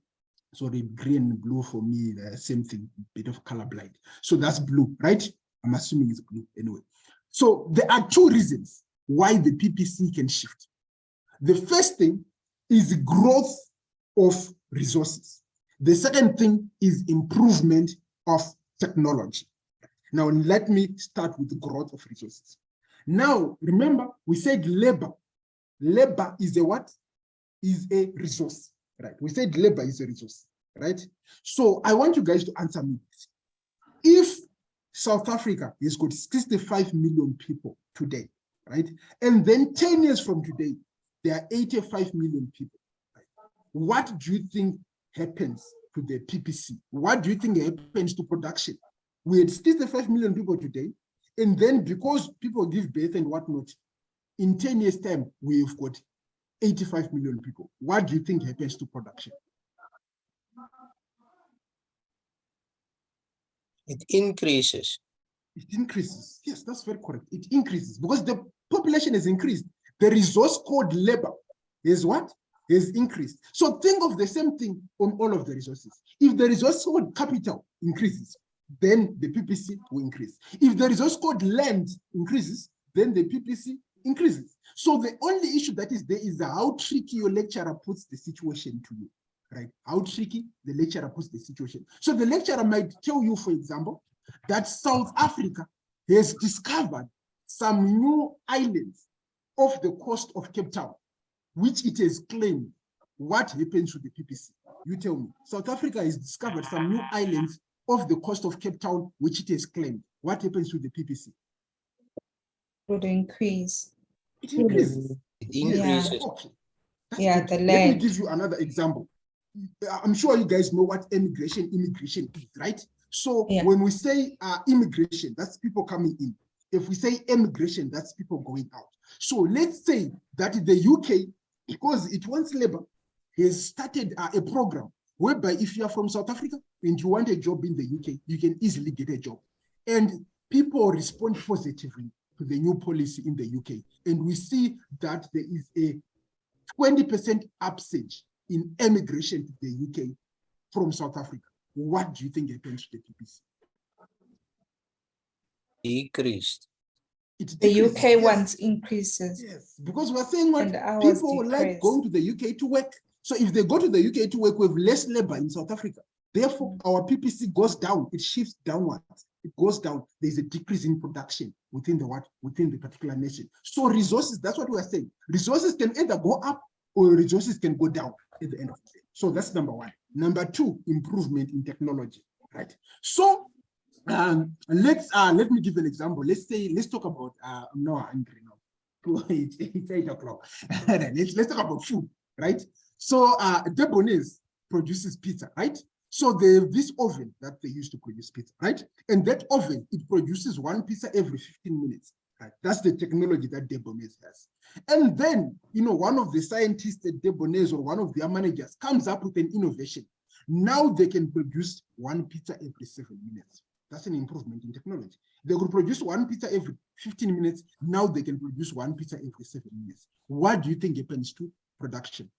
Sorry, green and blue for me, the same thing, bit of color blind. So that's blue, right? I'm assuming it's blue anyway. So there are two reasons why the PPC can shift. The first thing is growth of resources. The second thing is improvement of technology. Now, let me start with the growth of resources. Now, remember, we said labor. Labor is a what? Is a resource, right? We said labor is a resource, right? So I want you guys to answer me. If South Africa has got 65 million people today, right? And then 10 years from today, there are 85 million people. Right? What do you think happens to the PPC? What do you think happens to production? We had 65 million people today, and then because people give birth and whatnot, in 10 years' time, we've got 85 million people. What do you think happens to production? It increases. It increases. Yes, that's very correct. It increases because the population has increased. The resource called labor is what? Is increased. So think of the same thing on all of the resources. If the resource called capital increases, then the PPC will increase. If the resource called land increases, then the PPC increases. So the only issue that is there is how tricky your lecturer puts the situation to you, right? How tricky the lecturer puts the situation. So the lecturer might tell you, for example, that South Africa has discovered some new islands off the coast of Cape Town, which it has claimed. What happens to the PPC? You tell me. South Africa has discovered some new islands off the coast of Cape Town, which it has claimed. What happens to the PPC? Would increase. It increases. It increases. Yeah. Okay. Yeah, Good. the Let me land. give you another example. I'm sure you guys know what immigration is, right? So Yeah. when we say immigration, that's people coming in. If we say immigration, that's people going out. So let's say that the UK, because it wants labor, has started a program whereby if you are from South Africa and you want a job in the UK, you can easily get a job. And people respond positively to the new policy in the UK. And we see that there is a 20% upsurge in emigration to the UK from South Africa. What do you think happens to the PPC? Decreased. It The decreases, UK yes. ones increases. Yes, because we're saying what And ours people like decrease. going to the UK to work. So if they go to the UK to work, we have less labor in South Africa. Therefore, our PPC goes down. It shifts downwards. It goes down. There's a decrease in production within the what? Within the particular nation. So resources, that's what we're saying. Resources can either go up or resources can go down at the end of the day. So that's number one. Number two, improvement in technology, right? So let me give an example. Let's talk about I'm now hungry now. It's 8 o'clock. let's talk about food, right? So Debonairs produces pizza, right? So they have this oven that they use to produce pizza, right? And that oven, it produces one pizza every 15 minutes. Right? That's the technology that Debonairs has. And then, one of the scientists at Debonairs or one of their managers comes up with an innovation. Now they can produce one pizza every 7 minutes. That's an improvement in technology. They could produce one pizza every 15 minutes. Now they can produce one pizza every 7 minutes. What do you think happens to production?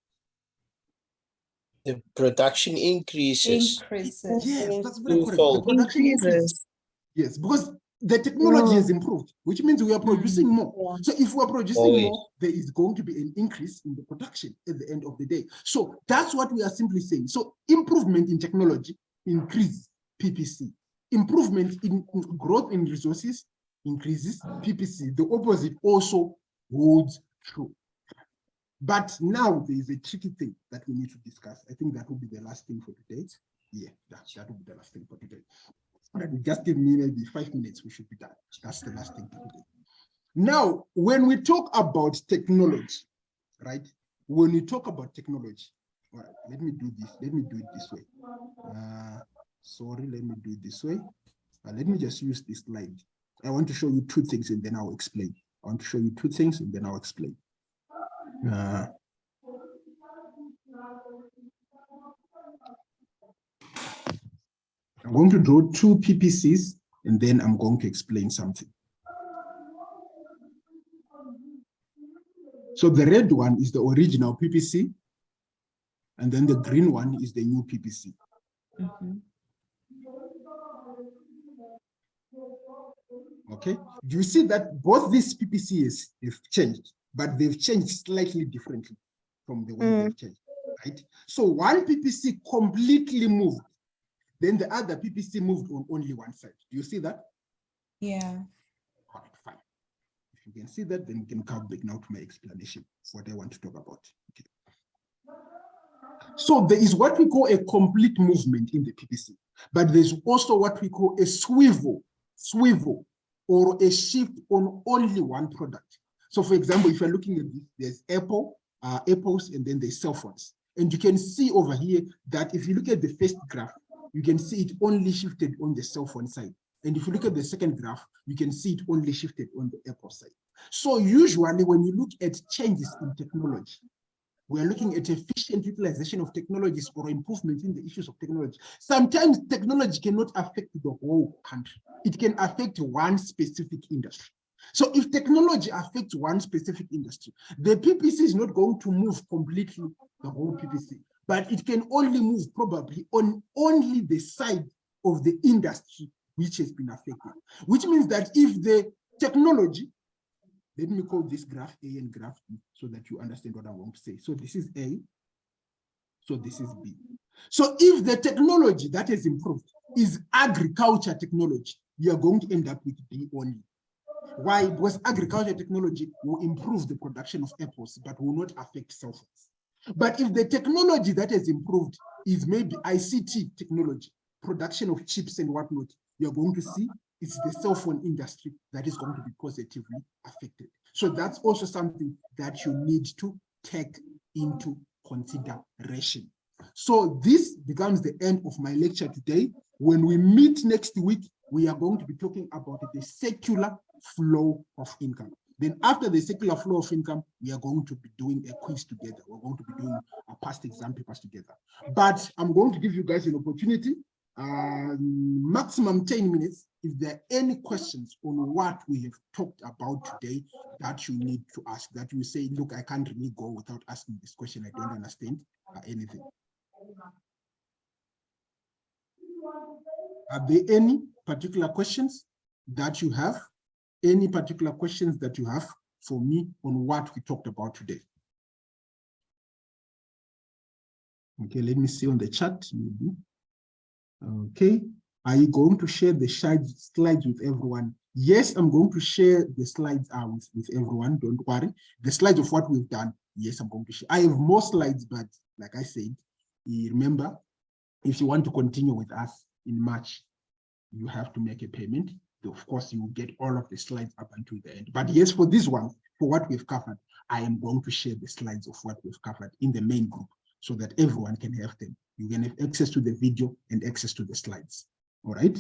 The production increases. Increases. Yes, that's very correct. The Twofold. production increases. Yes, because the technology has improved, which means we are producing more. Yeah. So if we're producing Oh, yes. more, there is going to be an increase in the production at the end of the day. So that's what we are simply saying. So improvement in technology, increase PPC. Improvement in growth in resources, increases PPC. The opposite also holds true. But now there is a tricky thing that we need to discuss. I think that will be the last thing for today. Yeah, that will be the last thing for today. Just give me maybe 5 minutes, we should be done. That's the last thing for today. Now, when we talk about technology, right? When we talk about technology, all right, let me do this. Let me do it this way. Sorry, let me do it this way. Let me just use this slide. I want to show you two things and then I'll explain. I want to show you two things and then I'll explain. I'm going to draw two PPCs and then I'm going to explain something. So the red one is the original PPC and then the green one is the new PPC. Okay, do you see that both these PPCs have changed, but they've changed slightly differently from the way they've changed, right? So one PPC completely moved, then the other PPC moved on only one side. Do you see that? Yeah. All right, fine. If you can see that, then we can come back now to my explanation of what I want to talk about. Okay. So there is what we call a complete movement in the PPC, but there's also what we call a swivel, or a shift on only one product. So for example, if you're looking at this, there's apples, and then there's cell phones. And you can see over here that if you look at the first graph, you can see it only shifted on the cell phone side. And if you look at the second graph, you can see it only shifted on the Apple side. So usually when you look at changes in technology, we're looking at efficient utilization of technologies or improvements in the issues of technology. Sometimes technology cannot affect the whole country. It can affect one specific industry. So if technology affects one specific industry, the PPC is not going to move completely the whole PPC, but it can only move probably on only the side of the industry which has been affected, which means that if the technology, let me call this graph A and graph B so that you understand what I want to say. So this is A, so this is B. So if the technology that has improved is agriculture technology, you are going to end up with B only. Why? Because agriculture technology will improve the production of apples, but will not affect cell phones. But if the technology that has improved is maybe ICT technology, production of chips and whatnot, you're going to see it's the cell phone industry that is going to be positively affected. So that's also something that you need to take into consideration. So this becomes the end of my lecture today. When we meet next week, we are going to be talking about the secular flow of income. Then after the secular flow of income, we are going to be doing a quiz together. We're going to be doing a past exam papers together. But I'm going to give you guys an opportunity, maximum 10 minutes. If there are any questions on what we have talked about today that you need to ask, that you say, look, I can't really go without asking this question, I don't understand anything. Are there any particular questions that you have? Any particular questions that you have for me on what we talked about today? Okay, let me see on the chat. Maybe. Okay, are you going to share the slides with everyone? Yes, I'm going to share the slides with everyone. Don't worry. The slides of what we've done, yes, I'm going to share. I have more slides, but like I said, remember, if you want to continue with us in March, you have to make a payment. Of course, you will get all of the slides up until the end. But yes, for this one, for what we've covered, I am going to share the slides of what we've covered in the main group so that everyone can have them. You can have access to the video and access to the slides. All right.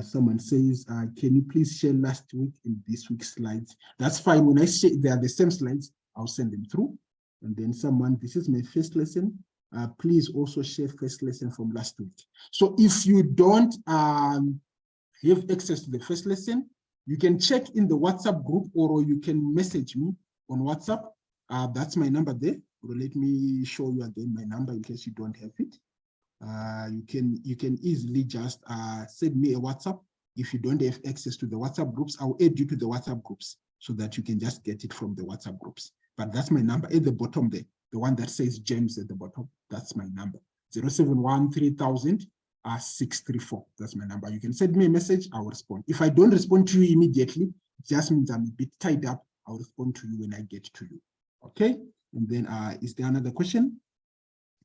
Someone says, can you please share last week and this week's slides? That's fine. When I say they are the same slides, I'll send them through. And then someone, this is my first lesson. Please also share first lesson from last week. So if you don't have access to the first lesson, you can check in the WhatsApp group or you can message me on WhatsApp. That's my number there. Or let me show you again my number in case you don't have it. You can easily just send me a WhatsApp. If you don't have access to the WhatsApp groups, I'll add you to the WhatsApp groups so that you can just get it from the WhatsApp groups. But that's my number at the bottom there, the one that says James at the bottom. That's my number, 071-3000-634. That's my number. You can send me a message, I'll respond. If I don't respond to you immediately, it just means I'm a bit tied up. I'll respond to you when I get to you. Okay, and then is there another question?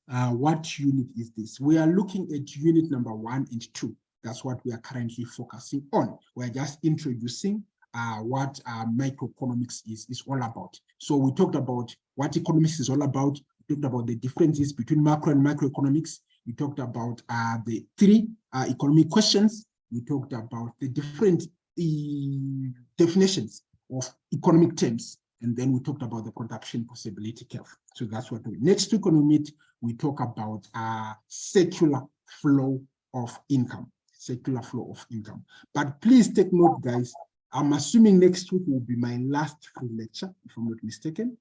What unit is this? We are looking at unit number 1 and 2. That's what we are currently focusing on. We're just introducing what microeconomics is all about. So we talked about what economics is all about. We talked about the differences between macro and microeconomics. We talked about the 3 economic questions. We talked about the different definitions of economic terms. And then we talked about the production possibility curve. So that's what we next week on we meet, we talk about circular flow of income. Circular flow of income. But please take note, guys. I'm assuming next week will be my last free lecture, if I'm not mistaken.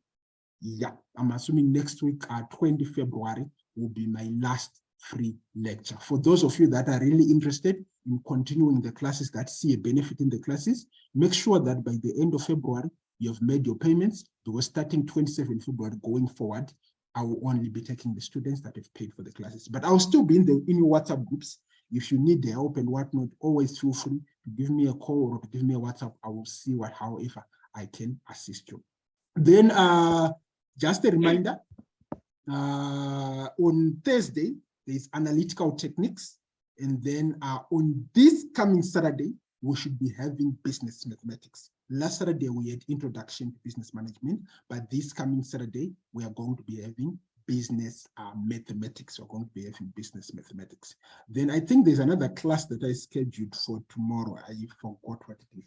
Yeah, I'm assuming next week, 20 February, will be my last free lecture. For those of you that are really interested in continuing the classes, that see a benefit in the classes, make sure that by the end of February, you have made your payments, because starting 27 February going forward, I will only be taking the students that have paid for the classes. But I'll still be in your WhatsApp groups. If you need the help and whatnot, always feel free to give me a call or to give me a WhatsApp. I will see however I can assist you. Then just a reminder, on Thursday, there's analytical techniques. And then on this coming Saturday, we should be having business mathematics. Last Saturday, we had introduction to business management, but this coming Saturday, we are going to be having business mathematics. We're going to be having business mathematics. Then I think there's another class that I scheduled for tomorrow. I forgot what it is.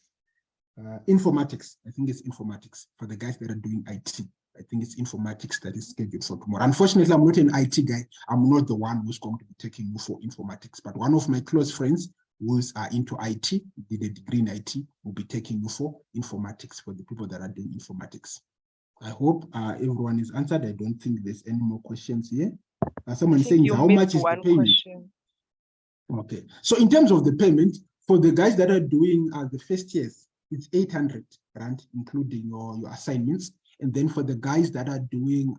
Informatics. I think it's informatics for the guys that are doing IT. I think it's informatics that is scheduled for tomorrow. Unfortunately, I'm not an IT guy. I'm not the one who's going to be taking you for informatics, but one of my close friends who's into IT, did a degree in IT, will be taking you for informatics for the people that are doing informatics. I hope everyone is answered. I don't think there's any more questions here. Someone saying, how much is the payment? Question. Okay, so in terms of the payment, for the guys that are doing the first years, it's 800 Rand, including your assignments. And then for the guys that are doing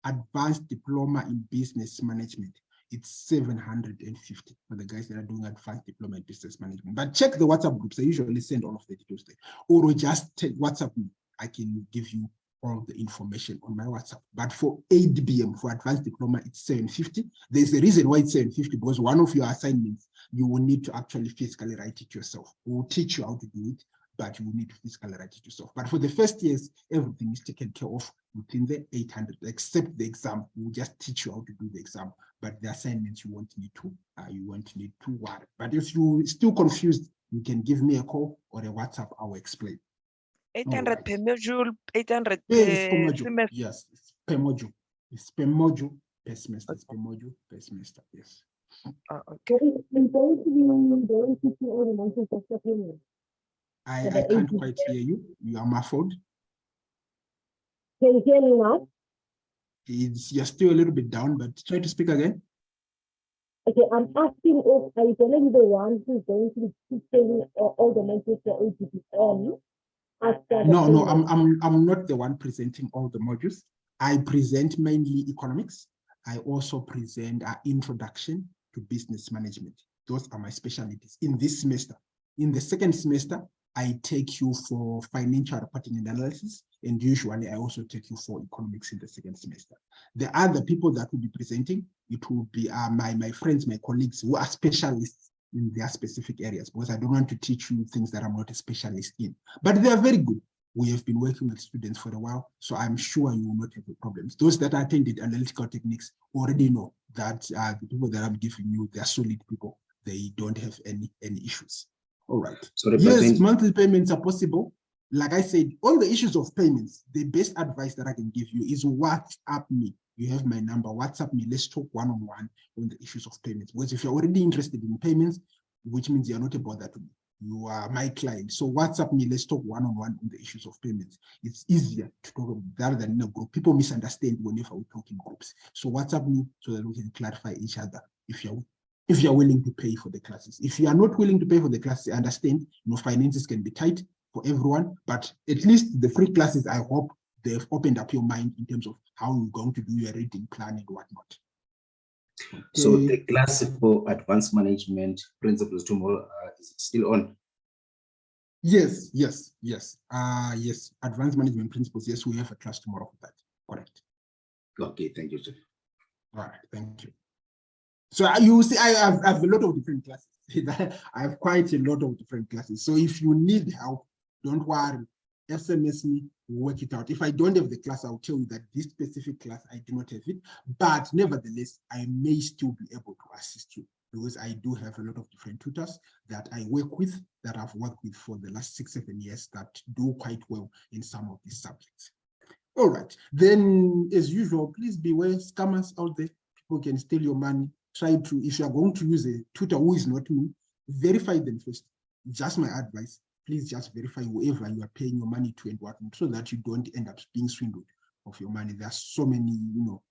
advanced diploma in business management, it's 750 for the guys that are doing advanced diploma in business management. But check the WhatsApp groups. I usually send all of the details there. Or just take WhatsApp me. I can give you all the information on my WhatsApp. But for ADBM, for advanced diploma, it's 750. There's a reason why it's 750, because one of your assignments, you will need to actually physically write it yourself. We'll teach you how to do it, but you will need to physically write it yourself. But for the first years, everything is taken care of within the 800, except the exam. We'll just teach you how to do the exam, but the assignments you won't need to worry. But if you're still confused, you can give me a call or a WhatsApp. I will explain. 800 per module, 800 Yeah, it's per per module. semester. Yes, it's per module. It's per module per semester. It's per module per semester. Yes. Okay. I can't quite hear you. You are muffled. Can you hear me now? You're still a little bit down, but try to speak again. Okay, I'm asking if are you going to be the one who's going to be teaching all the modules for AGPM? No, I'm not the one presenting all the modules. I present mainly economics. I also present an introduction to business management. Those are my specialties in this semester. In the second semester, I take you for financial reporting and analysis, and usually I also take you for economics in the second semester. The other people that will be presenting, it will be my friends, my colleagues who are specialists in their specific areas, because I don't want to teach you things that I'm not a specialist in, but they are very good. We have been working with students for a while, so I'm sure you will not have problems. Those that attended analytical techniques already know that the people that I'm giving you, they're solid people. They don't have any issues. All right. So yes, monthly payments are possible. Like I said, all the issues of payments, the best advice that I can give you is WhatsApp me. You have my number, WhatsApp me. Let's talk one-on-one on the issues of payments. Because if you're already interested in payments, which means you're not a bother to me. You are my client. So WhatsApp me, let's talk one-on-one on the issues of payments. It's easier to talk rather than in a group. People misunderstand whenever we talk in groups. So WhatsApp me so that we can clarify each other if you're willing to pay for the classes. If you are not willing to pay for the classes, I understand, finances can be tight for everyone, but at least the free classes, I hope they've opened up your mind in terms of how you're going to do your reading plan and whatnot. Okay. So the class for advanced management principles tomorrow, is it still on? Yes. Yes. Advanced management principles. Yes, we have a class tomorrow for that. Correct. Okay, thank you, sir. All right, thank you. So you see, I have a lot of different classes. I have quite a lot of different classes. So if you need help, don't worry. SMS me, work it out. If I don't have the class, I'll tell you that this specific class, I do not have it. But nevertheless, I may still be able to assist you because I do have a lot of different tutors that I work with, that I've worked with for the last 6-7 years that do quite well in some of these subjects. All right. Then, as usual, please beware scammers out there. People can steal your money. Try to, if you are going to use a tutor who is not me, verify them first. Just my advice. Please just verify whoever you are paying your money to and whatnot, so that you don't end up being swindled of your money. There are so many,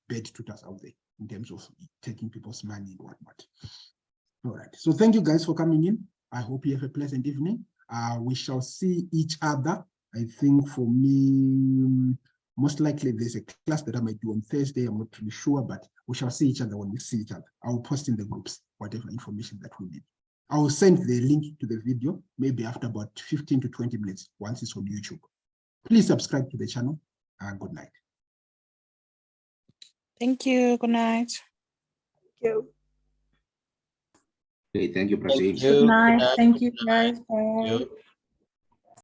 bad tutors out there in terms of taking people's money and whatnot. All right. So thank you guys for coming in. I hope you have a pleasant evening. We shall see each other. I think for me, most likely there's a class that I might do on Thursday. I'm not really sure, but we shall see each other when we see each other. I will post in the groups whatever information that we need. I will send the link to the video maybe after about 15 to 20 minutes once it's on YouTube. Please subscribe to the channel. Good night. Thank you. Good night. Thank you. Okay, thank you, Thank Pratik. you. Good night. night. Thank you Good night. guys. Bye. You.